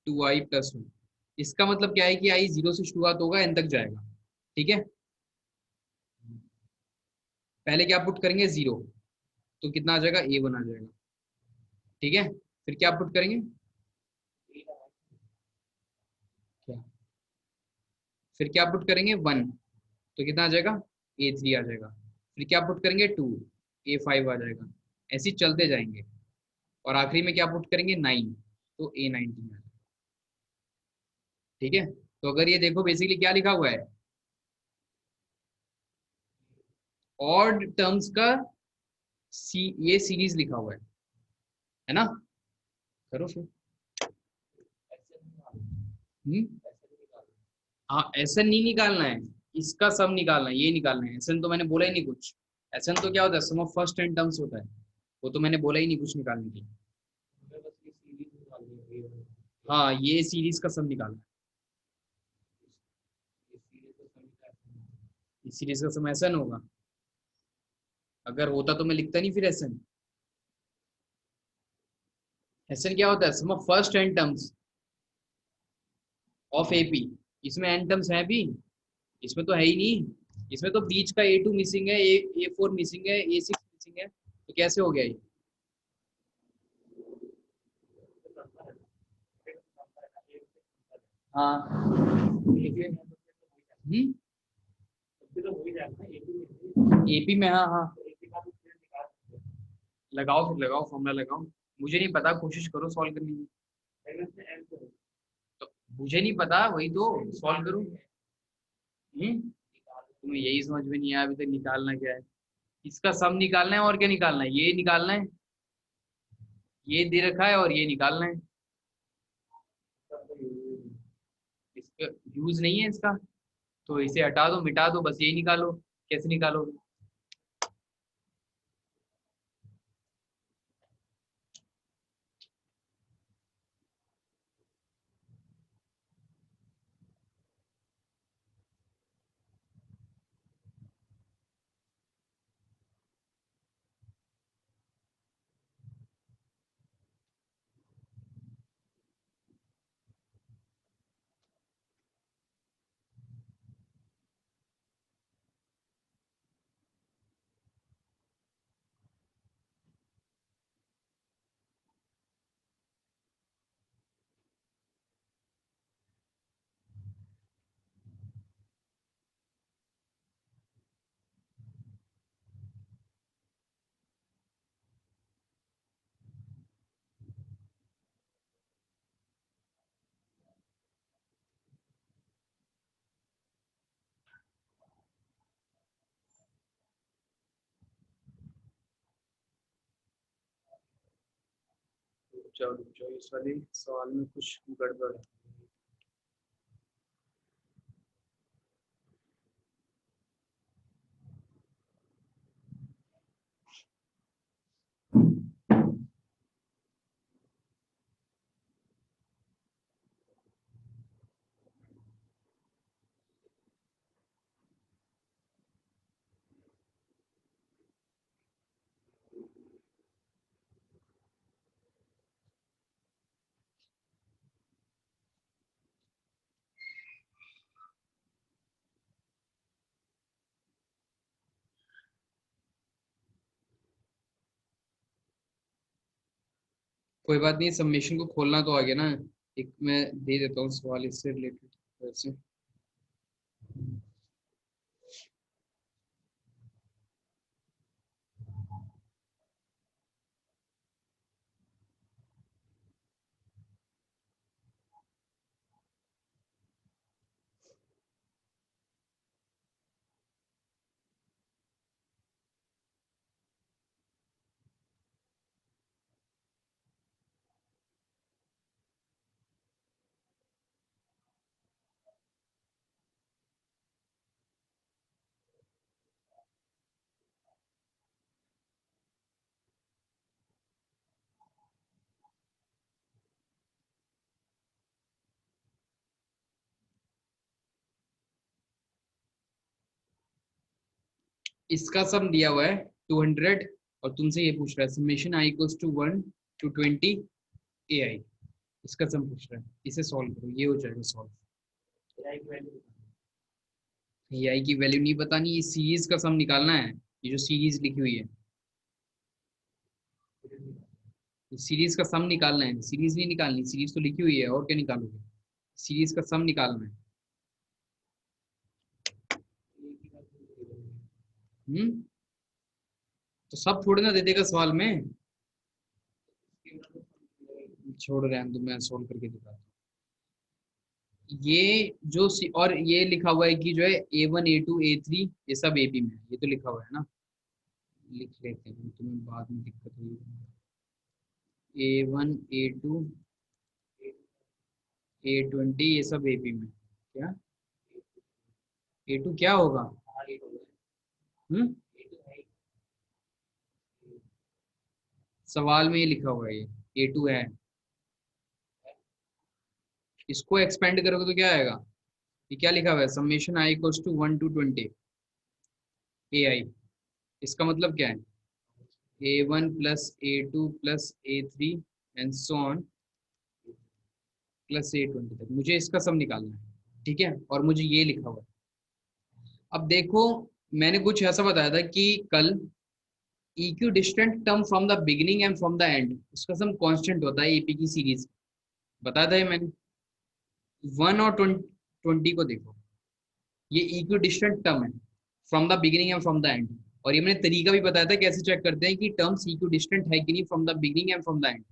2i plus 1। इसका मतलब क्या है कि आई 0 से शुरुआत होगा n तक जाएगा। ठीक है, पहले क्या पुट करेंगे 0, तो कितना आ जाएगा a1 आ जाएगा। ठीक है, फिर क्या पुट करेंगे, क्या, फिर क्या पुट करेंगे 1, तो कितना आ जाएगा a3 आ जाएगा। फिर क्या पुट करेंगे 2, a5 आ जाएगा। ऐसे ही चलते जाएंगे और आखिरी में क्या पुट करेंगे 9, तो a19 आ जाएगा। ठीक है, तो अगर ये देखो बेसिकली क्या लिखा हुआ है, ऑड टर्म्स का ये सीरीज लिखा हुआ है ना। करो फिर। हम्म, हाँ एसएन नहीं निकालना है, इसका सम निकालना है, ये निकालना है। एसएन तो मैंने बोला ही नहीं कुछ। एसएन तो क्या होता है, sum of first n terms होता है, वो तो मैंने बोला ही नहीं कुछ निकालने की। हाँ ये सीरीज का सम निकालना है, इस सीरीज का सम एसएन होगा। अगर होता तो मैं लिखता नहीं फिर एसएन। एसएन क्या होता है, sum of first n terms of AP. इसमें एन टर्म्स है भी, इसमें तो है ही नहीं। इसमें तो बीच का A2 मिसिंग है, A4 मिसिंग है, A6 मिसिंग है, तो कैसे हो गया ये। हाँ एपी में, हाँ हाँ लगाओ, फिर लगाओ फॉर्मूला लगाओ। मुझे नहीं पता, कोशिश करो सॉल्व करने की। तो मुझे नहीं पता, वही तो सॉल्व करो। तुम्हें यही समझ में नहीं आया अभी तक, निकालना क्या है। इसका सम निकालना है, और क्या निकालना है, ये निकालना है। ये दे रखा है और ये निकालना है। इसका यूज नहीं है इसका, तो इसे हटा दो, मिटा दो, बस यही निकालो। कैसे निकालोगे। चलो चलो, इस वाले सवाल में कुछ गड़बड़ है। कोई बात नहीं, सबमिशन को खोलना तो आ गया ना। एक मैं दे देता हूँ सवाल इससे रिलेटेड वैसे। इसका सम दिया हुआ है 200, और तुमसे ये पूछ रहा है summation i equals to 1 to 20 AI। इसका सम पूछ रहा है, इसे सॉल्व करो, ये हो जाएगा सॉल्व। AI की वैल्यू नहीं बतानी, ये सीरीज का सम निकालना है, ये जो सीरीज लिखी हुई है, सीरीज का सम निकालना है, सीरीज नहीं निकालनी, सीरीज तो लिखी हुई है, और क्या निकालोगे, सीरीज का सम निकालना है। हम्म, तो सब थोड़े ना दे देगा सवाल में। छोड़ रहे हैं तो मैं सोल्व करके दिखाता हूँ। ये जो और ये लिखा हुआ है कि जो है A1 A2 A3 ये सब AP में है, ये तो लिखा हुआ है ना, लिख लेते हैं, तुम्हें बाद में दिक्कत होगी। A1 A2 A20 ये सब AP में, क्या A2 क्या होगा? हम्म, सवाल में ये लिखा हुआ है, ये A2 है, इसको एक्सपेंड करोगे तो क्या आएगा? ये क्या लिखा हुआ है, summation I equals to 1 to 20 AI। इसका मतलब क्या है, A1 plus A2 plus A3 and so on plus A20 तक, मुझे इसका सम निकालना है, ठीक है, और मुझे ये लिखा हुआ है। अब देखो, मैंने कुछ ऐसा बताया था कि कल equi distant term from the beginning and from the end, उसका सम कांस्टेंट होता है एपी की सीरीज, बताया था ये मैंने। 1 और 20 को देखो, ये इक्वी डिस्टेंट टर्म है from the beginning and from the end, और ये मैंने तरीका भी बताया था कैसे चेक करते हैं कि टर्म्स इक्वी डिस्टेंट है कि नहीं from the beginning and from the end.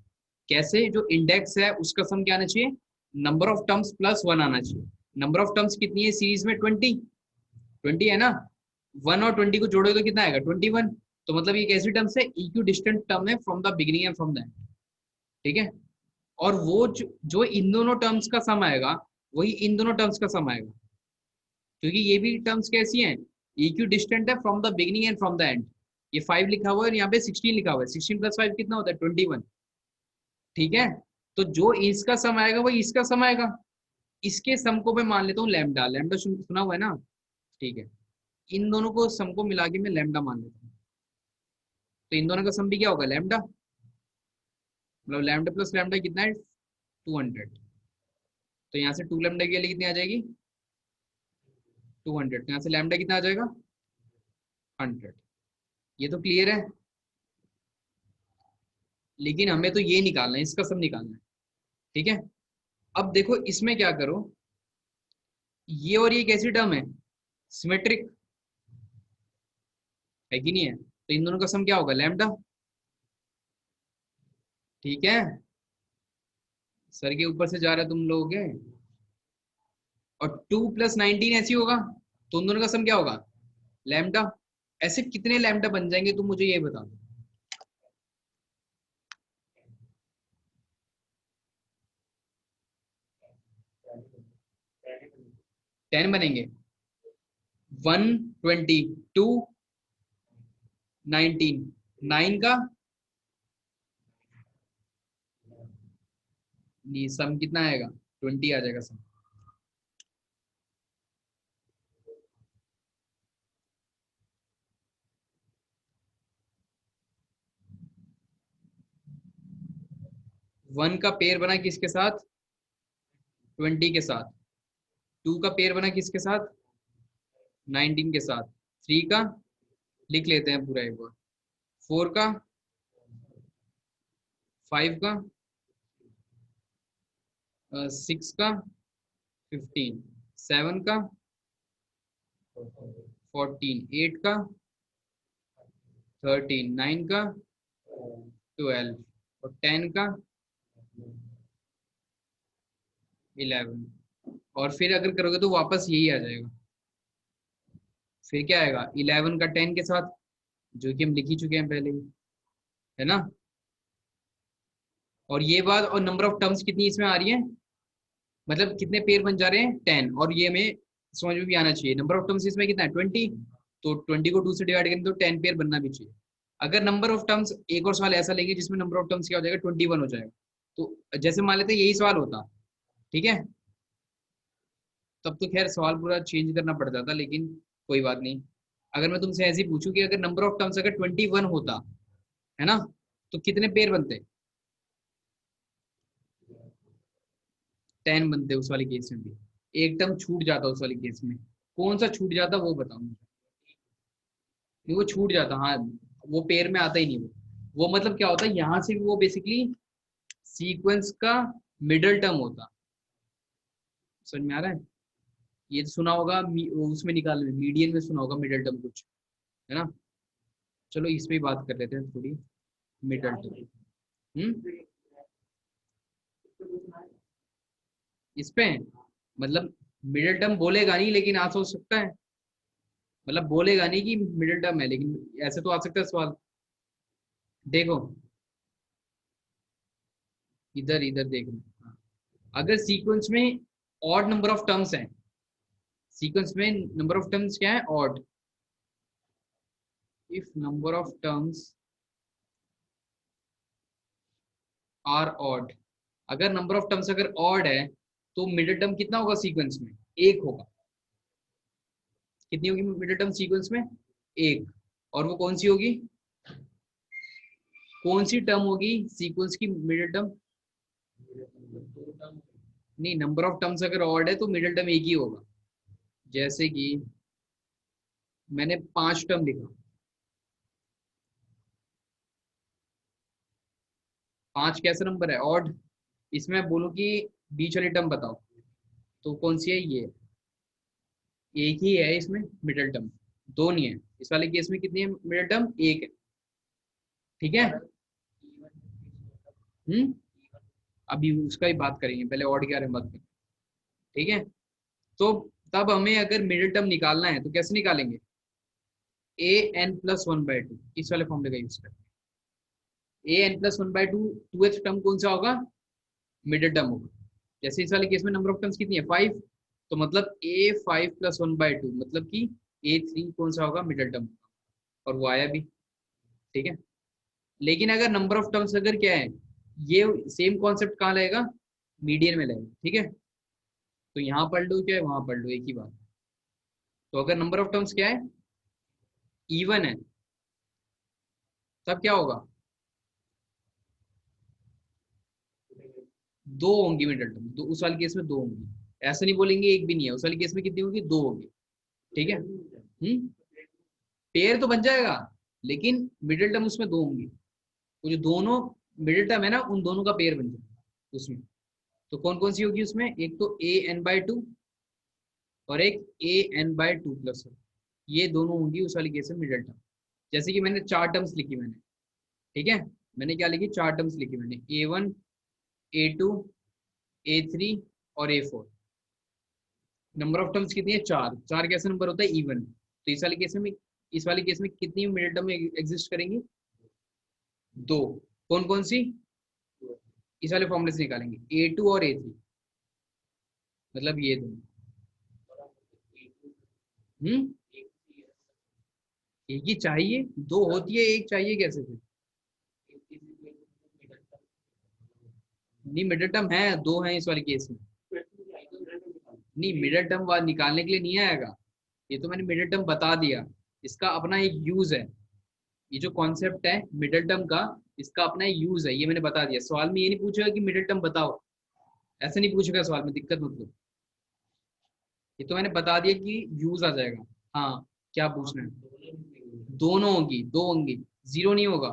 कैसे, जो इंडेक्स है उसका सम क्या आना चाहिए, नंबर ऑफ टर्म्स प्लस 1 आना चाहिए। नंबर ऑफ टर्म्स कितनी है सीरीज में, 20 है ना, 1 और 20 को जोड़ोगे तो कितना आएगा, 21। तो मतलब ये एक ऐसी टर्म्स है इक्वी डिस्टेंट टर्म है from the beginning and from the end, ठीक है। और वो जो इन दोनों टर्म्स का सम आएगा वही इन दोनों टर्म्स का सम आएगा, क्योंकि ये भी टर्म्स कैसी हैं, इक्वी डिस्टेंट है from the beginning and from the end. ये 5 लिखा हुआ है और यहाँ पे 16 लिखा हुआ है, 16 प्लस 5 कितना होता है, 21, ठीक है। तो जो इसका सम आएगा वही इसका सम आएगा, इसके सम को मैं मान लेता हूँ लैम्डा, लैम्डा सुना हुआ है ना, ठीक है। इन दोनों को सम को मिला के मैं लैम्डा मान लेता हूँ, तो इन दोनों का सम भी क्या होगा, लैम्डा, मतलब लैम्डा प्लस लैम्डा कितना है, 200। तो यहाँ से 2 लैम्डा की वैल्यू कितनी आ जाएगी, 200, तो यहाँ से लैम्डा कितना आ जाएगा, 100। ये तो क्लियर है, लेकिन हमें तो ये निकालना है, इसका सब निकालना है, ठीक है। अब देखो इसमें क्या करो, ये और ये कैसी टर्म है, सिमेट्रिक है कि नहीं है, तो इन दोनों का सम क्या होगा, लैम्डा, ठीक है। सर के ऊपर से जा रहा है तुम लोगों के, और 2 + 19 ऐसी होगा, तो उन दोनों का सम क्या होगा, लैम्डा। ऐसे कितने लैम्डा बन जाएंगे तुम मुझे ये बता दो, 10 बनेंगे, 120, 2 19, 9 का नहीं, सम कितना आएगा, 20 आ जाएगा सम। वन का पेयर बना किसके साथ, 20 के साथ। टू का पेयर बना किसके साथ, 19 के साथ। थ्री का लिख लेते हैं पूरा एक बार, 4 का, 5 का, 6 का, 15, 7 का, 14, 8 का, 13, 9 का, 12, और 10 का, 11। और फिर अगर करोगे तो वापस यही आ जाएगा, फिर क्या आएगा, 11 का 10 के साथ, जो कि हम लिख ही चुके हैं पहले ही, है ना। और ये बात, और नंबर ऑफ टर्म्स कितनी इसमें आ रही है, मतलब कितने पेयर बन जा रहे हैं, 10, और ये हमें समझ में भी आना चाहिए, नंबर ऑफ टर्म्स इसमें कितना है, 20, तो 20 को 2 से डिवाइड करें तो 10 पेयर बनना भी चाहिए। अगर नंबर ऑफ टर्म्स, एक और सवाल ऐसा लेंगे जिसमें नंबर ऑफ टर्म्स क्या हो जाएगा, 21 हो जाएगा, तो जैसे मान लेते यही सवाल होता, ठीक है, तब तो खैर सवाल पूरा चेंज करना पड़ जाता, लेकिन कोई बात नहीं। अगर मैं तुमसे ऐसे ही पूछूं कि अगर नंबर ऑफ टर्म्स अगर 21 होता, है ना, तो कितने पेयर बनते, 10 बनते उस वाले केस में भी, एक टर्म छूट जाता उस वाले केस में, कौन सा छूट जाता वो बताओ मुझे। नहीं वो छूट जाता, हाँ वो पेयर में आता ही नहीं वो मतलब क्या होता है यहाँ से वो बेसिकली सीक्वेंस का मिडल टर्म होता। समझ में आ रहा है? ये तो सुना होगा उसमें निकाल मीडियन में सुना होगा मिडल टर्म कुछ, है ना? चलो इस पे ही बात कर लेते हैं थोड़ी, मिडल टर्म। हम्म, इस पे मतलब मिडिल टर्म बोलेगा नहीं लेकिन आ तो सकता है, मतलब बोलेगा नहीं कि मिडिल टर्म है लेकिन ऐसे तो आ सकता है सवाल। देखो इधर इधर देख लो, हाँ। अगर सीक्वेंस में ऑड नंबर ऑफ टर्म्स हैं, सीक्वेंस में नंबर ऑफ टर्म्स क्या है, odd, if number of terms are odd, अगर नंबर ऑफ टर्म्स अगर ऑड है तो मिडिल टर्म कितना होगा सीक्वेंस में, एक होगा। कितनी होगी मिडिल टर्म सीक्वेंस में, एक। और वो कौन सी होगी, कौन सी टर्म होगी सीक्वेंस की मिडिल टर्म, नहीं नंबर ऑफ टर्म्स अगर ऑड है तो मिडिल टर्म एक ही होगा। जैसे कि मैंने 5 टर्म लिखा, 5 कैसा नंबर है, ऑड। इसमें बोलूं कि बीच वाली टर्म बताओ तो कौन सी है, ये एक ही है इसमें मिडिल टर्म, दो नहीं है। इस वाले केस में कितनी है मिडिल टर्म, एक है। ठीक है। अभी उसका ही बात करेंगे, पहले ऑड के बारे में बात करें। ठीक है। तो तब हमें अगर मिडिल टर्म निकालना है तो कैसे निकालेंगे, a n plus one by two, इस वाले फॉर्मूले का यूज करें। A n plus one by two, two th term कौन सा होगा, मिडिल टर्म होगा। जैसे इस वाले केस में नंबर ऑफ टर्म्स कितनी है, 5, तो मतलब ए 5 प्लस वन बाई टू, मतलब कि ए 3 कौन सा होगा, मिडिल टर्म, और वो आया भी। ठीक है। लेकिन अगर नंबर ऑफ टर्म्स अगर क्या है, ये सेम कॉन्सेप्ट कहाँ लगेगा, मीडियन में लगेगा। ठीक है। तो यहाँ पढ़ लो क्या है, वहां पढ़ लो, एक ही बात। तो अगर नंबर ऑफ टर्म्स क्या है, इवन है, तब क्या होगा, दो होंगी मिडिल टर्म, दो उस वाले केस में दो होंगी। ऐसा नहीं बोलेंगे एक भी नहीं है, उस वाले केस में कितनी होगी, दो होगी। ठीक है। पेयर तो बन जाएगा लेकिन मिडिल टर्म उसमें दो होंगी, वो जो दोनों मिडिल टर्म है ना उन दोनों का पेयर बन जाएगा उसमें। तो कौन कौन सी होगी उसमें, एक तो ए एन बाई टू और एक ए एन बाई टू प्लस, ये दोनों होंगी उस वाली केस में मिडिल टर्म। जैसे कि मैंने 4 टर्म्स लिखी मैंने, ठीक है, मैंने क्या लिखी, 4 टर्म्स लिखी मैंने, A1, A2, A3 और A4। नंबर ऑफ टर्म्स कितनी है, 4, 4 कैसे नंबर होता है, इवन। तो इस वाले केस में कितनी मिडिल टर्म एग्जिस्ट करेंगी, दो। कौन कौन सी, इस वाले फॉर्मूले से निकालेंगे, A2 और A3, मतलब ये दोनों। हम्म, एक ही चाहिए, दो होती है, एक चाहिए कैसे फिर, नहीं मिडिल टर्म है, दो है इस वाले केस में। नहीं मिडिल टर्म निकालने के लिए नहीं आएगा, ये तो मैंने मिडिल टर्म बता दिया, इसका अपना एक यूज है। ये जो कॉन्सेप्ट है मिडिल टर्म का, इसका अपना एक यूज है, ये मैंने बता दिया। सवाल में ये नहीं पूछेगा कि मिडिल टर्म बताओ, ऐसे नहीं पूछेगा सवाल में, दिक्कत मतलब। ये तो मैंने बता दिया कि यूज आ जाएगा। हाँ, क्या पूछना है, दोनों होंगी, दो होंगी, जीरो नहीं होगा।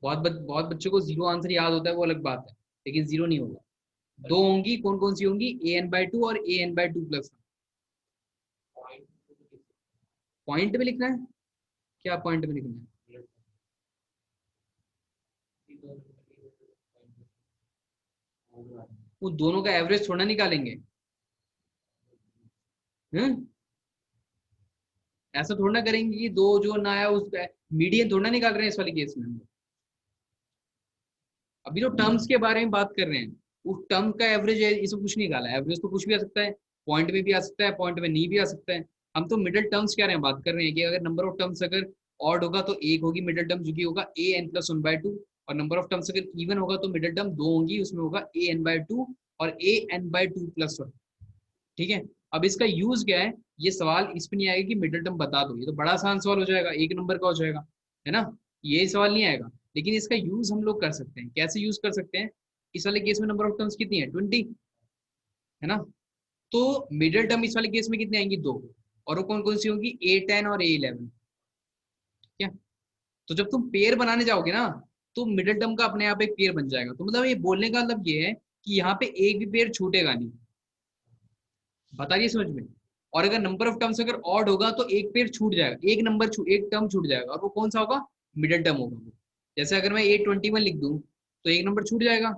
बहुत बच्चों को जीरो आंसर याद होता है, वो अलग बात है, लेकिन जीरो नहीं होगा। दो होंगी, कौन कौन सी होंगी, ए एन बाई टू और a n by two plus. Point में लिखना है, क्या पॉइंट में लिखना है, उन दोनों का एवरेज थोड़ा निकालेंगे। हम्म, ऐसा थोड़ा ना करेंगे कि दो जो ना आया उसका मीडियन थोड़ा निकाल रहे हैं इस वाले केस में हम लोग। अभी तो टर्म्स के बारे में बात कर रहे हैं, उस टर्म का एवरेज है, इसमें कुछ नहीं निकाला। एवरेज तो कुछ भी आ सकता है, पॉइंट में भी आ सकता है, पॉइंट में नहीं भी आ सकता है। हम तो मिडिल टर्म्स क्या रहे हैं, बात कर रहे हैं कि अगर नंबर ऑफ टर्म्स अगर ऑड होगा तो एक होगी मिडिल टर्म, जो कि होगा a n plus one by two. और नंबर ऑफ टर्म्स अगर इवन होगा तो मिडिल टर्म दो होंगी, उसमें होगा ए एन बाई टू और a n by two plus one. ठीक है। अब इसका यूज क्या है, ये सवाल इस पे नहीं आएगा कि मिडिल टर्म बता दो, ये तो बड़ा आसान सवाल हो जाएगा, एक नंबर का हो जाएगा, है ना, ये सवाल नहीं आएगा। लेकिन इसका यूज हम लोग कर सकते हैं, कैसे यूज कर सकते हैं, इस वाले केस में नंबर ऑफ टर्म्स कितनी है, 20। है ना। तो मिडिल टर्म इस वाले केस में कितने आएंगी, 2। और वो कौन कौन सी होंगी, A10 और A11। ठीक है। तो जब तुम पेयर बनाने जाओगे ना, तो मिडिल टर्म का अपने आप एक पेयर बन जाएगा। तो मतलब ये बोलने का मतलब ये है कि यहाँ पे एक भी पेयर छूटेगा नहीं। बताइए समझ में। और अगर नंबर ऑफ टर्म्स अगर ऑड होगा तो एक पेयर छूट जाएगा, एक टर्म छूट जाएगा, और वो कौन सा होगा, मिडिल टर्म होगा वो। जैसे अगर मैं A21 लिख दूं तो एक नंबर छूट जाएगा,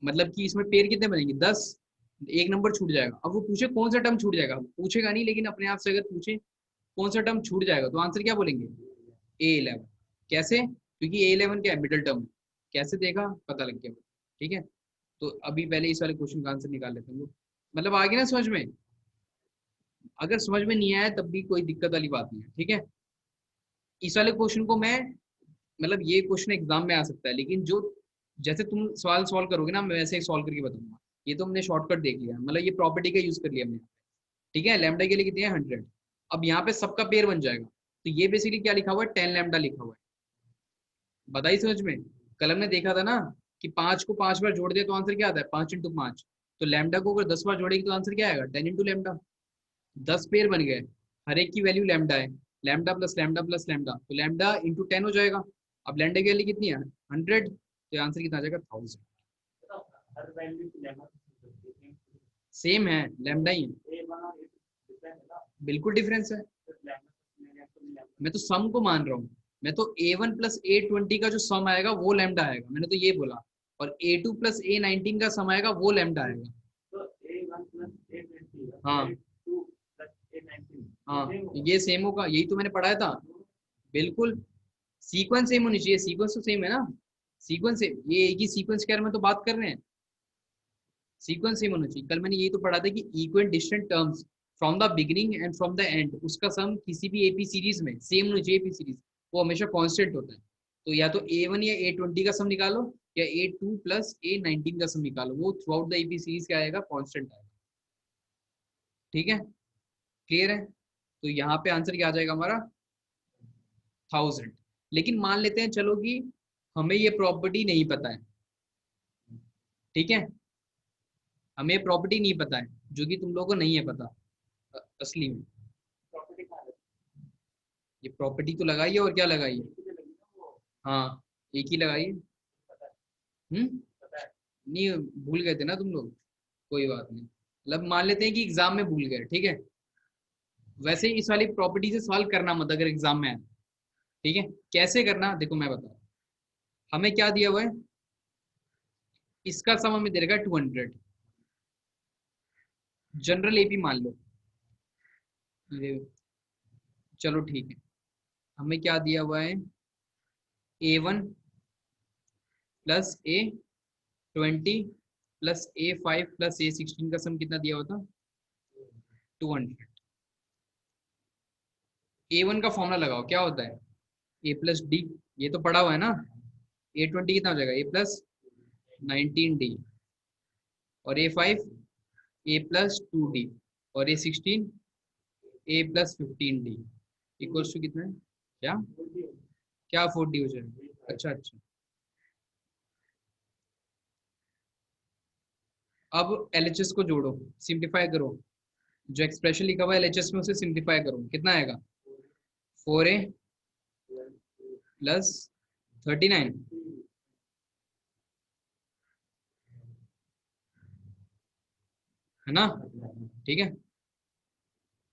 मतलब कि इसमें पेयर कितने बनेंगे, 10। एक नंबर छूट जाएगा। अब वो पूछे कौन सा टर्म छूट जाएगा, पूछेगा नहीं, लेकिन अपने आप से अगर पूछे कौन सा टर्म छूट जाएगा, तो आंसर क्या बोलेंगे, A11। कैसे, क्योंकि A11 क्या है, मिडिल टर्म। कैसे देखा, पता लग गया। ठीक है। तो अभी पहले इस वाले क्वेश्चन का आंसर निकाल लेते हैं हम लोग। मतलब आ गया ना समझ में। अगर समझ में नहीं आया तब भी कोई दिक्कत वाली बात नहीं है। ठीक है। इस वाले क्वेश्चन को मैं, मतलब ये क्वेश्चन एग्जाम में आ सकता है, लेकिन जो जैसे तुम सवाल सॉल्व करोगे ना, मैं वैसे ही सॉल्व करके बताऊंगा। ये तो हमने शॉर्टकट देख लिया, मतलब ये प्रॉपर्टी का यूज कर लिया हमने। ठीक है। लैम्डा के लिए कितने हैं, 100। अब यहाँ पे सबका पेयर बन जाएगा। तो ये बेसिकली क्या लिखा हुआ है, 10 लैम्डा लिखा हुआ है। बताइए समझ में। कल हमने देखा था ना कि 5 को 5 बार जोड़ दे तो आंसर क्या आता है, 5 × 5। तो लैम्डा को अगर 10 बार जोड़ेगी तो आंसर क्या आएगा, 10 × लैम्डा। 10 पेयर बन गए, हर एक की वैल्यू लैम्डा है। Lambda plus lambda plus lambda, तो लैम्डा इंटू 10 हो जाएगा। अब लैम्डा की वैल्यू कितनी है, 100। तो आंसर कितना आ जाएगा, 1000। सेम है, लैम्डा ही है। बिल्कुल डिफरेंस है। मैं तो सम को मान रहा हूँ। मैं तो A1 + A20 का जो सम आएगा वो लैम्डा आएगा, मैंने तो ये बोला। और A2 + A19 का सम आएगा वो लैम्डा आएगा। हाँ हाँ, ये सेम होगा, यही तो मैंने पढ़ाया था। बिल्कुल। सीक्वेंस सेम होनी चाहिए, सीक्वेंस तो सेम है ना। सीक्वेंस सेम, ये एक ही सीक्वेंस के बारे में तो बात कर रहे हैं। सीक्वेंस सेम होना चाहिए। कल मैंने यही तो पढ़ा था कि equal distant terms from the beginning and from the end, उसका सम किसी भी एपी सीरीज में सेम होना चाहिए। एपी सीरीज वो हमेशा कांस्टेंट होता है। तो या तो A1 या A20 का सम निकालो, या A2 + A19 का सम निकालो, वो through out the AP series क्या आएगा, कांस्टेंट आएगा। ठीक है। क्लियर है। तो यहाँ पे आंसर क्या आ जाएगा हमारा, 1000। लेकिन मान लेते हैं चलो कि हमें ये प्रॉपर्टी नहीं पता है। ठीक है। हमें प्रॉपर्टी नहीं पता है, जो कि तुम लोगों को नहीं है पता असली में। ये प्रॉपर्टी तो लगाइए, और क्या लगाइए। हाँ, एक ही लगाइए। हम्म। नहीं, भूल गए थे ना तुम लोग, कोई बात नहीं। मतलब मान लेते हैं कि एग्जाम में भूल गए, ठीक है। वैसे ही इस वाली प्रॉपर्टी से सवाल करना मत अगर एग्जाम में आए। ठीक है। कैसे करना, देखो मैं बता रहा हूं। हमें क्या दिया हुआ है, इसका सम हमें दे रखा है 200। जनरल एपी मान लो। ये- चलो ठीक है। हमें क्या दिया हुआ है, A1 + A20 + A5 + A16 का सम कितना दिया हुआ था, 200। A1 का फॉर्मूला लगाओ, क्या होता है, A + D। ये तो पढ़ा हुआ है ना। A20 कितना हो जाएगा, A + 19D। और A5 A + 2D। और A16 A + 15D equals to कितना है, क्या क्या 4D हो जाएगा, अच्छा अच्छा। अब LHS को जोड़ो, सिंप्लीफाई करो। जो एक्सप्रेशन लिखा हुआ है LHS में उसे सिंप्लीफाई करो, कितना आएगा, 4A + 39। है ना। ठीक है।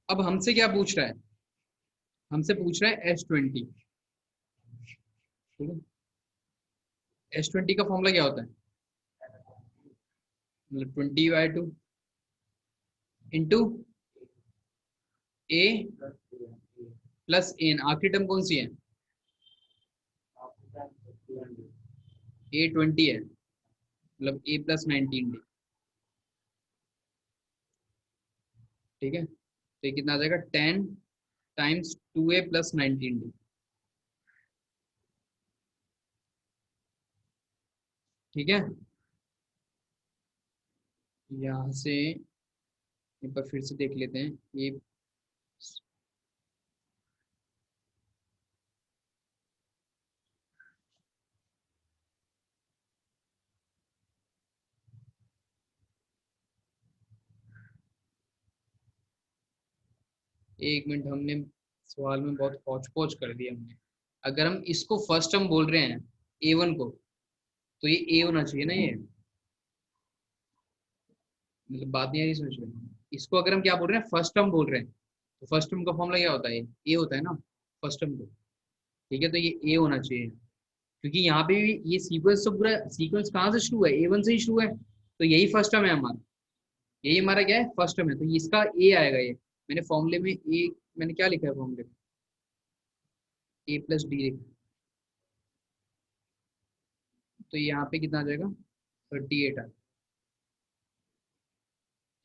अब हमसे क्या पूछ रहा है, हमसे पूछ रहा है S20। ठीक है। S20 का फॉर्मूला क्या होता है, मतलब 20/2 इंटू A + N। आखिरी टर्म कौन सी है, A20 है, मतलब A + 19D। ठीक है। तो ये कितना आ जाएगा, 10 × 2A + 19D। ठीक है। यहाँ से एक बार फिर से देख लेते हैं ये। एक मिनट, हमने सवाल में बहुत पहुंच पहुंच कर दिया हमने। अगर हम इसको फर्स्ट टर्म बोल रहे हैं A1 को, तो ये A होना चाहिए ना ये, मतलब बात नहीं आ रही समझ में। इसको अगर हम क्या बोल रहे हैं, फर्स्ट टर्म बोल रहे हैं, तो फर्स्ट टर्म का फॉर्मूला क्या होता है, ए होता है ना फर्स्ट टर्म को। ठीक है, तो ये ए होना चाहिए, क्योंकि यहाँ पे भी ये सीक्वेंस तो पूरा सीक्वेंस कहाँ से शुरू है, A1 से ही शुरू है, तो यही फर्स्ट टर्म है हमारा, यही हमारा क्या है, फर्स्ट टर्म है, तो इसका ए आएगा ये। मैंने फॉर्मूले में ए, मैंने क्या लिखा है फॉर्मूले में, A+D लिखा है। तो यहाँ पे कितना आ जाएगा, 38 आ।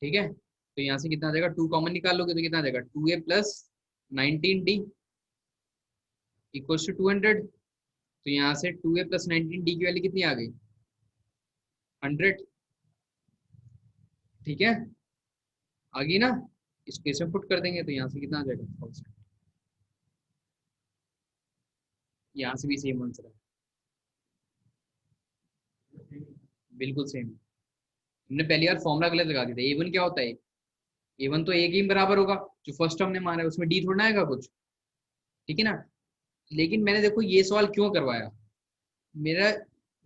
ठीक है, तो यहाँ से कितना आ जाएगा, 2 कॉमन निकाल लोगे तो कितना आ जाएगा, 2A+19D इक्वल्स टू 200। तो यहाँ से 2A+19D की वैल्यू कितनी आ गई, 100। ठीक है, आ गई ना, इसको इसमें पुट कर देंगे तो यहाँ से कितना आ जाएगा, 1000। यहाँ से भी सेम आंसर है, बिल्कुल सेम। हमने पहली बार फॉर्मूला गलत लगा दिया था। A1 क्या होता है, A1 तो A के ही बराबर होगा, जो फर्स्ट टर्म ने माना है उसमें D थोड़ा ना आएगा कुछ। ठीक है ना, लेकिन मैंने देखो ये सवाल क्यों करवाया, मेरा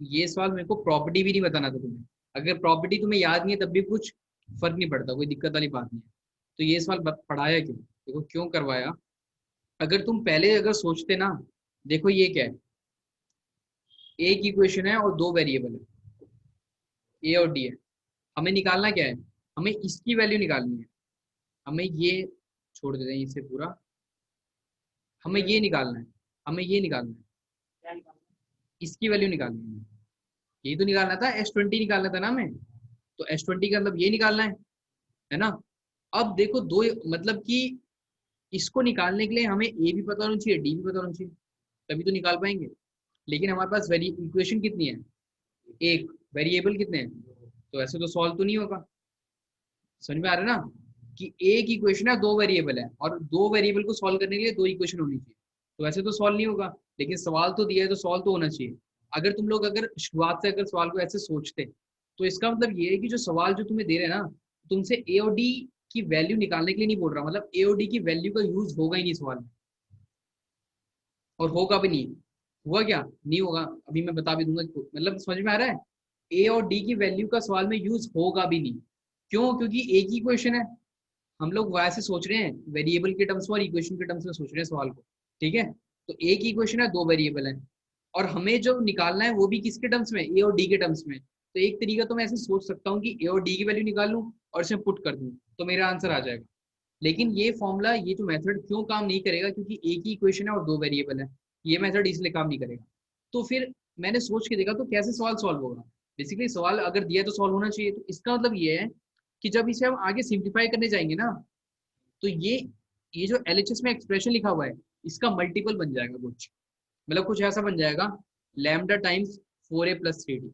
ये सवाल मेरे को प्रॉपर्टी भी नहीं बताना था तुम्हें। अगर प्रॉपर्टी तुम्हें याद नहीं है तब भी कुछ फर्क नहीं पड़ता, कोई दिक्कत वाली बात नहीं है। तो ये सवाल पढ़ाया क्यों, देखो क्यों करवाया। अगर तुम पहले अगर सोचते ना, देखो ये क्या है, एक इक्वेशन है और दो वेरिएबल है, ए और डी है। हमें निकालना क्या है, हमें इसकी वैल्यू निकालनी है। हमें ये छोड़ देते हैं इसे पूरा, हमें ये निकालना है, हमें ये निकालना है, इसकी वैल्यू निकालनी है। यही तो निकालना था, S20 निकालना था ना हमें, तो S20 का मतलब ये निकालना है ना। अब देखो दो, मतलब कि इसको निकालने के लिए हमें ए भी पता होना चाहिए, डी भी पता होना चाहिए, तभी तो निकाल पाएंगे। लेकिन हमारे पास वेरी इक्वेशन कितनी है, एक, वेरिएबल कितने हैं, तो ऐसे तो सॉल्व तो नहीं होगा। समझ में आ रहा है ना, कि एक इक्वेशन है, दो वेरिएबल है, और दो वेरिएबल को सॉल्व करने के लिए दो इक्वेशन होनी चाहिए, तो ऐसे तो सॉल्व नहीं होगा। लेकिन सवाल तो दिया है तो सॉल्व तो होना चाहिए। अगर तुम लोग अगर शुरुआत से अगर सवाल को ऐसे सोचते, तो इसका मतलब ये है कि जो सवाल जो तुम्हें दे रहे हैं ना, तुमसे ए और डी की वैल्यू निकालने के लिए नहीं बोल रहा, मतलब ए और डी की वैल्यू का यूज होगा ही नहीं सवाल में, और होगा भी नहीं। हुआ क्या, नहीं होगा, अभी मैं बता भी दूंगा, मतलब समझ में आ रहा है। ए और डी की वैल्यू का सवाल में यूज होगा भी नहीं। क्यों, क्योंकि एक ही क्वेश्चन है, हम लोग वैसे सोच रहे हैं, वेरिएबल के टर्म्स में और इक्वेशन के टर्म्स में सोच रहे हैं सवाल को। ठीक है, तो एक ही इक्वेशन है, दो वेरिएबल है, और हमें जो निकालना है वो भी किसके टर्म्स में, ए और डी के टर्म्स में। तो एक तरीका तो मैं ऐसे सोच सकता हूँ कि ए और डी की वैल्यू निकाल लूँ और इसमें पुट कर दूँ, तो मेरा आंसर आ जाएगा। लेकिन ये फॉर्मूला, ये जो मेथड क्यों काम नहीं करेगा, क्योंकि एक ही इक्वेशन है और दो वेरिएबल है, ये मेथड इसलिए काम नहीं करेगा। तो फिर मैंने सोच के देखा तो कैसे सवाल सॉल्व होगा। बेसिकली सवाल अगर दिया है तो सॉल्व होना चाहिए, तो इसका मतलब ये है कि जब इसे हम आगे सिंप्लीफाई करने जाएंगे ना, तो ये जो एलएचएस में एक्सप्रेशन लिखा हुआ है, इसका मल्टीपल बन जाएगा कुछ, मतलब कुछ ऐसा बन जाएगा, लैम्डा टाइम्स 4A+3D।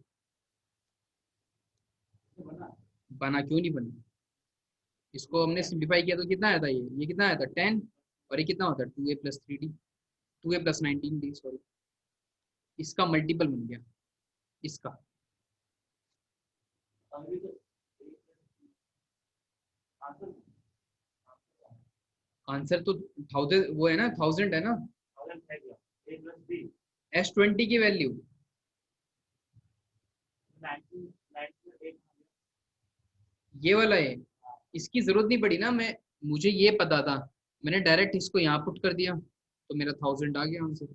बना क्यों नहीं बना, इसको हमने सिंप्लीफाई किया तो कितना आया था, ये कितना आया था 10, और ये कितना होता है 2A+3D, 2A+19D सॉरी, इसका मल्टीपल बन गया इसका। आंसर तो 1000 वो है ना, 1000 है ना, S20 की वैल्यू, ये वाला है, इसकी जरूरत नहीं पड़ी ना, मैं, मुझे ये पता था, मैंने डायरेक्ट इसको यहाँ पुट कर दिया, तो मेरा 1000 आ गया आंसर।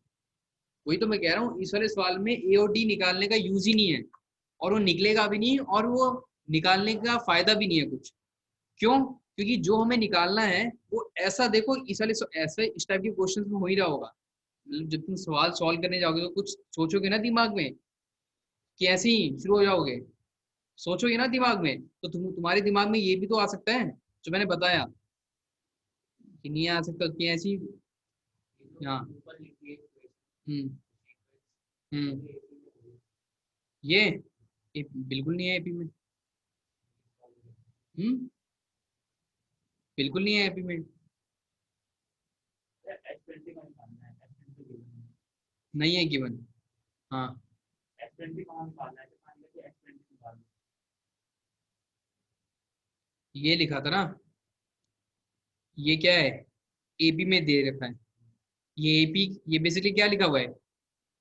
वही तो मैं कह रहा हूँ, इस वाले सवाल में ए और डी निकालने का यूज ही नहीं है, और वो निकलेगा भी नहीं, और वो निकालने का फायदा भी नहीं है कुछ। क्यों, क्योंकि जो हमें निकालना है वो ऐसा, देखो इस वाले ऐसे इस टाइप के क्वेश्चन में हो ही रहा होगा, मतलब जब तुम सवाल सॉल्व करने जाओगे तो कुछ सोचोगे ना दिमाग में, कि ऐसे ही शुरू हो जाओगे, सोचोगे ना दिमाग में, तो तुम्हारे दिमाग में ये भी तो आ सकता है जो मैंने बताया, कि नहीं आ सकता कि ऐसी। हाँ, हम्म, हम्म, ये बिल्कुल नहीं है एपी में, हम्म, बिल्कुल नहीं है एपी में, नहीं है गिवन। हाँ, ये लिखा था ना, ये क्या है, एपी में दे रखा है। ये एपी, ये बेसिकली क्या लिखा हुआ है,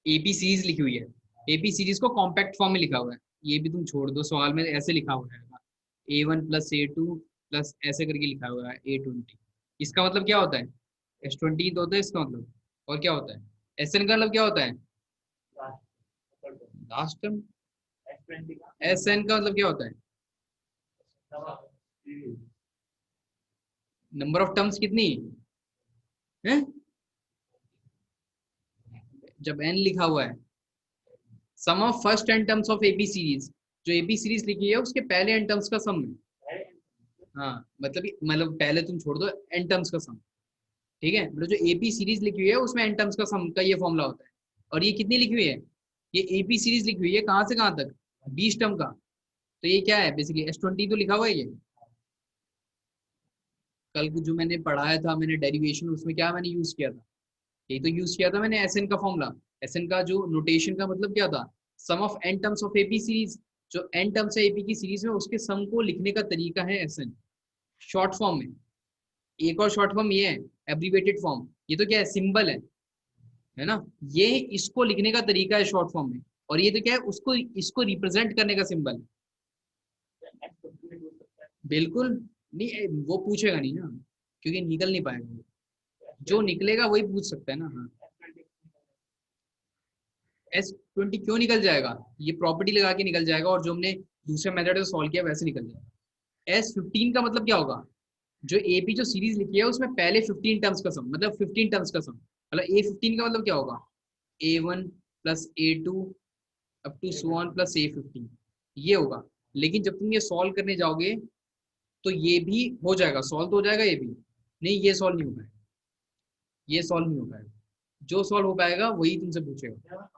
एपी सीरीज लिखी हुई है। एपी सीरीज को कॉम्पैक्ट फॉर्म में लिखा हुआ है। ये भी तुम छोड़ दो, सवाल में ऐसे लिखा हुआ है A1 + A2 प्लस ऐसे करके लिखा हुआ है A20। इसका मतलब क्या होता है, S20 तो होता है इसका मतलब। और क्या होता है, SN का मतलब क्या होता है, लास्ट टर्म। SN का मतलब क्या होता है, नंबर ऑफ टर्म्स कितनी है, जब n लिखा हुआ है। Sum of first n terms of AP series, जो एपी सीरीज लिखी है उसके पहले n टर्म्स का सम है। हाँ मतलब पहले तुम छोड़ दो, n टर्म्स का सम। ठीक है, मतलब जो एपी सीरीज लिखी हुई है उसमें n टर्म्स का सम का ये फॉर्मूला होता है। और ये कितनी लिखी हुई है, ये एपी सीरीज लिखी हुई है कहाँ से कहाँ तक, 20 टर्म का। तो ये क्या है बेसिकली, S20 तो लिखा हुआ है ये। कल को जो मैंने पढ़ाया था, मैंने डेरिवेशन, उसमें क्या मैंने यूज किया था, यही तो यूज किया था मैंने, SN का फॉर्मूला। SN का जो नोटेशन का मतलब क्या था, sum of n terms of AP series. जो n टर्म्स है एपी की सीरीज में, उसके सम को लिखने का तरीका है SN, शॉर्ट फॉर्म में। एक और शॉर्ट फॉर्म ये है, एब्रीवेटेड फॉर्म। ये तो क्या है, सिंबल है ना। ये इसको लिखने का तरीका है शॉर्ट फॉर्म में। और ये तो क्या है, उसको इसको रिप्रेजेंट करने का सिंबल। बिल्कुल नहीं, वो पूछेगा नहीं ना, क्योंकि निकल नहीं पाएगा। जो निकलेगा वही पूछ सकता है ना। हाँ, S20 क्यों निकल जाएगा, ये प्रॉपर्टी लगा के निकल जाएगा, और जो हमने दूसरे मेथड से सॉल्व किया वैसे निकल जाएगा। S15 का मतलब क्या होगा, जो एपी जो सीरीज लिखी है उसमें पहले 15 टर्म्स का सम, मतलब 15 टर्म्स का सम। मतलब A15 का मतलब क्या होगा, A1 + A2 up to so on plus A15, ये होगा। लेकिन जब तुम ये सॉल्व करने जाओगे तो ये भी हो जाएगा, सॉल्व तो हो जाएगा ये भी, नहीं ये सॉल्व नहीं हो पाएगा, ये सॉल्व नहीं हो पाएगा। जो सॉल्व हो पाएगा वही तुमसे पूछेगा।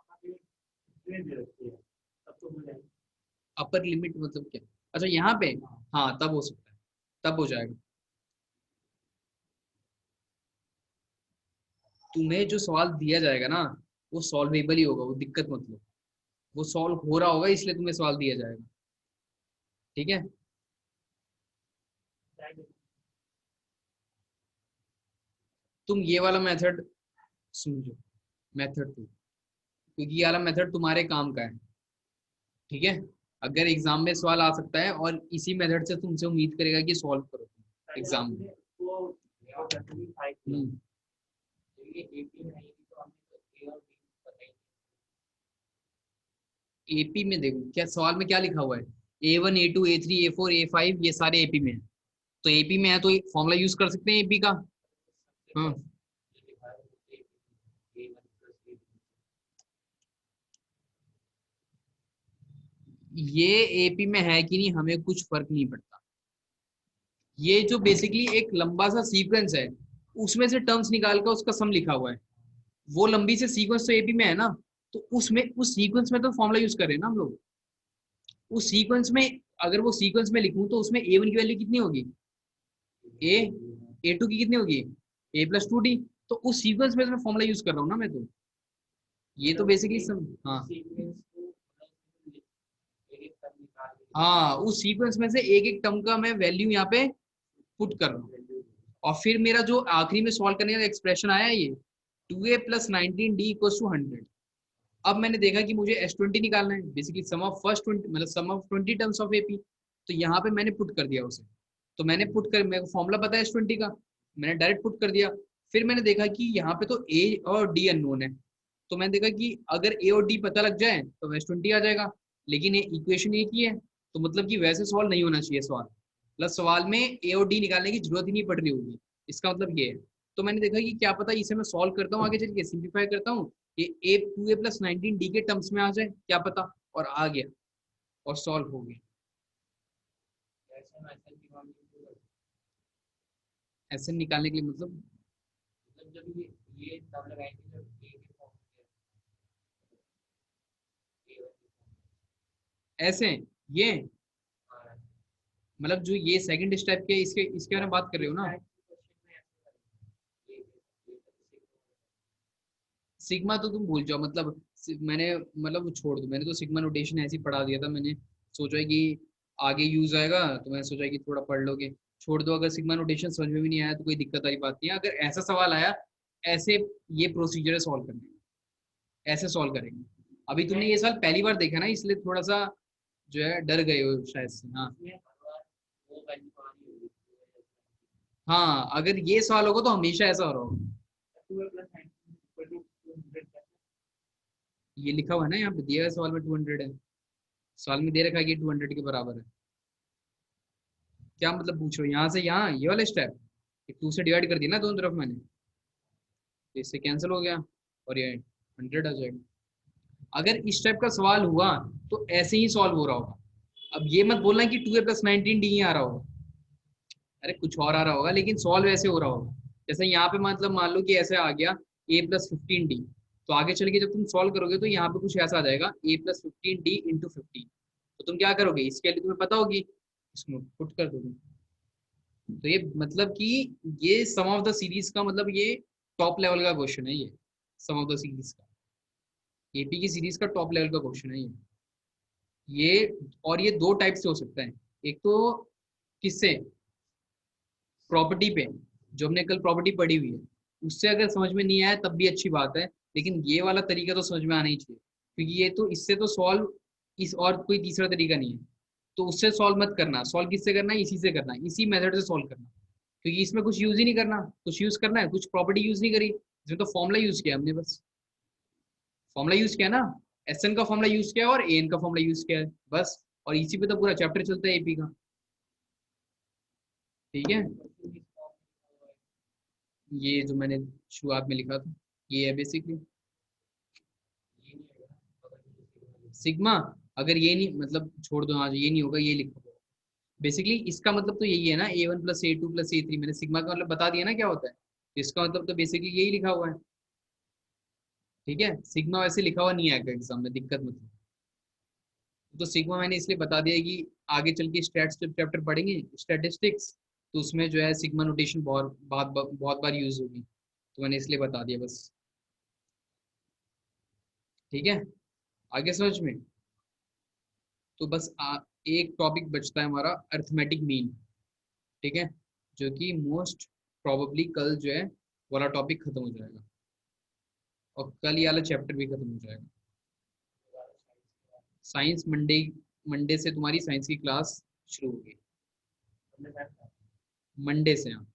अपर लिमिट मतलब क्या, अच्छा यहाँ पे, हाँ तब हो सकता है, तब हो जाएगा। तुम्हें जो सवाल दिया जाएगा ना, वो सॉल्वेबल ही होगा, वो दिक्कत मत लो। वो सॉल्व हो रहा होगा इसलिए तुम्हें सवाल दिया जाएगा। ठीक है, तुम ये वाला मेथड समझो, मेथड 2, क्योंकि ये वाला मेथड तुम्हारे काम का है। ठीक है, अगर एग्जाम में सवाल आ सकता है, और इसी मेथड से तुमसे उम्मीद करेगा कि सॉल्व करो एग्जाम में। हम्म, एपी में देखो क्या सवाल में क्या लिखा हुआ है, A1 A2 A3 A4 A5 ये सारे एपी में है। तो एपी में है तो फॉर्मूला यूज कर सकते हैं एपी का। हाँ, ये एपी में है कि नहीं हमें कुछ फर्क नहीं पड़ता। ये जो बेसिकली एक लंबा सा सीक्वेंस है, उसमें से टर्म्स निकाल कर उसका सम लिखा हुआ है। वो लंबी से सीक्वेंस तो एपी में है ना, तो उसमें उस सीक्वेंस में तो फॉर्मूला यूज कर रहे हैं ना हम लोग। उस सीक्वेंस में, अगर वो सीक्वेंस में लिखूं तो उसमें A1 की वैल्यू कितनी होगी, ए, A2 की कितनी होगी, A + 2D। तो उस सीक्वेंस में मैं फॉर्मूला यूज कर रहा हूँ ना मैं तो। ये तो बेसिकली सम, हाँ हाँ, उस सीक्वेंस में से एक एक टर्म का मैं वैल्यू यहाँ पे पुट कर रहा हूँ। और फिर मेरा जो आखिरी में सॉल्व करने का एक्सप्रेशन आया है ये 2A + 19D = 100। अब मैंने देखा कि मुझे S20 निकालना है, बेसिकली सम ऑफ फर्स्ट 20, मतलब सम ऑफ 20 टर्म्स ऑफ एपी। तो यहाँ पे मैंने पुट कर दिया उसे। तो मैंने पुट कर, मेरे को फॉर्मूला पता है S20 का, मैंने डायरेक्ट पुट कर दिया। फिर मैंने देखा कि यहाँ पे तो ए और डी अननोन है। तो मैंने देखा कि अगर ए और डी पता लग जाए तो S20 आ जाएगा। लेकिन ये इक्वेशन एक ही है, तो मतलब कि वैसे सवाल नहीं होना चाहिए सवाल, मतलब सवाल में ए और डी निकालने की जरूरत ही नहीं पड़ रही होगी, इसका मतलब ये है। तो मैंने देखा कि क्या पता इसे मैं सॉल्व करता हूँ, आगे चल के सिंप्लीफाई करता हूँ, ये A2A + 19D के टर्म्स में आ जाए, क्या पता, और आ गया, और सॉल्व हो गया। ऐसे निकालने के लिए मतलब, ऐसे ये, मतलब जो ये सेकंड स्टेप के इसके इसके बारे में बात कर रहे हो ना, सिग्मा तो तुम भूल जाओ, मतलब मैंने, मतलब वो छोड़ दो, मैंने तो सिग्मा नोटेशन ऐसे ही पढ़ा दिया था मैंने, सोचा कि आगे यूज आएगा, तो मैंने सोचा कि थोड़ा पढ़ लोगे, छोड़ दो। अगर सिग्मा नोटेशन समझ में भी नहीं आया तो कोई दिक्कत वाली बात नहीं है। अगर ऐसा सवाल आया, ऐसे ये प्रोसीजर है सॉल्व करने का, ऐसे सॉल्व करेंगे। अभी तुमने ये सवाल पहली बार देखा ना, इसलिए थोड़ा सा जो है डर गए हो शायद से। हाँ हाँ, अगर ये सवाल होगा तो हमेशा ऐसा हो रहा होगा। ये लिखा हुआ है ना यहाँ पे, दिया है सवाल में 200 है। सवाल में दे रखा है कि 200 के बराबर है। क्या मतलब पूछ रहे हो? यहाँ से यहाँ ये वाला स्टेप, 2 से डिवाइड कर दिया ना दोनों तरफ मैंने, तो इससे कैंसिल हो गया और ये 100 आ जाएगा। अगर इस टाइप का सवाल हुआ तो ऐसे ही सॉल्व हो रहा होगा। अब ये मत बोलना कि 2a+19d ही आ रहा होगा, अरे कुछ और आ रहा होगा, लेकिन सॉल्व ऐसे हो रहा होगा। जैसे यहाँ पे मतलब मान लो कि ऐसे आ गया a+15d, तो आगे चल के जब तुम सॉल्व करोगे तो यहाँ पे कुछ ऐसा आ जाएगा a+15d × 15। तो तुम क्या करोगे, इसके लिए तुम्हें पता होगी, इसमें पुट कर दोगे। तो ये मतलब कि ये सम ऑफ द सीरीज का मतलब ये टॉप लेवल का क्वेश्चन है ये, सम ऑफ द सीरीज का, एपी की सीरीज का टॉप लेवल का क्वेश्चन है ये। और ये दो टाइप से हो सकता है। एक तो किससे, प्रॉपर्टी पे, जो हमने कल प्रॉपर्टी पढ़ी हुई है उससे अगर समझ में नहीं आया तब भी अच्छी बात है, लेकिन ये वाला तरीका तो समझ में आना ही चाहिए, क्योंकि ये तो इससे तो सॉल्व, इस और कोई तीसरा तरीका नहीं है। तो उससे सॉल्व मत करना, सॉल्व किससे करना है, इसी से करना है, इसी मेथड से सॉल्व करना, क्योंकि इसमें कुछ यूज ही नहीं करना, कुछ यूज करना है, कुछ प्रॉपर्टी यूज नहीं करी, इसमें तो फॉर्मूला यूज किया हमने, बस फॉर्मूला यूज किया ना, एस एन का फॉर्मूला यूज किया और ए एन का फॉर्मूला यूज किया है बस। और इसी पे तो पूरा चैप्टर चलता है एपी का। ठीक है, ये जो मैंने शुरुआत में लिखा था ये है बेसिकली सिग्मा। अगर ये नहीं मतलब छोड़ दो, हाँ ये नहीं होगा, ये लिखो। बेसिकली इसका मतलब तो यही है ना, a1 + a2 + a3, मैंने सिग्मा का मतलब बता दिया ना क्या होता है, तो इसका मतलब तो बेसिकली यही लिखा हुआ है। ठीक है, सिग्मा वैसे लिखा हुआ नहीं आएगा एग्जाम में, दिक्कत मतलब। तो सिग्मा मैंने इसलिए बता दिया कि आगे चल के स्टैट्स जब चैप्टर पढ़ेंगे, स्टैटिस्टिक्स, तो उसमें जो है सिग्मा नोटेशन बहुत बार यूज होगी, तो मैंने इसलिए बता दिया बस। ठीक है, आगे समझ में। तो बस एक टॉपिक बचता है हमारा, अर्थमेटिक मीन। ठीक है, जो कि मोस्ट प्रोबेबली कल जो है वाला टॉपिक खत्म हो जाएगा, और कल ये वाला चैप्टर भी खत्म हो जाएगा। साइंस मंडे, मंडे से तुम्हारी साइंस की क्लास शुरू होगी, मंडे से। हाँ,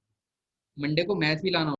मंडे को मैथ भी लाना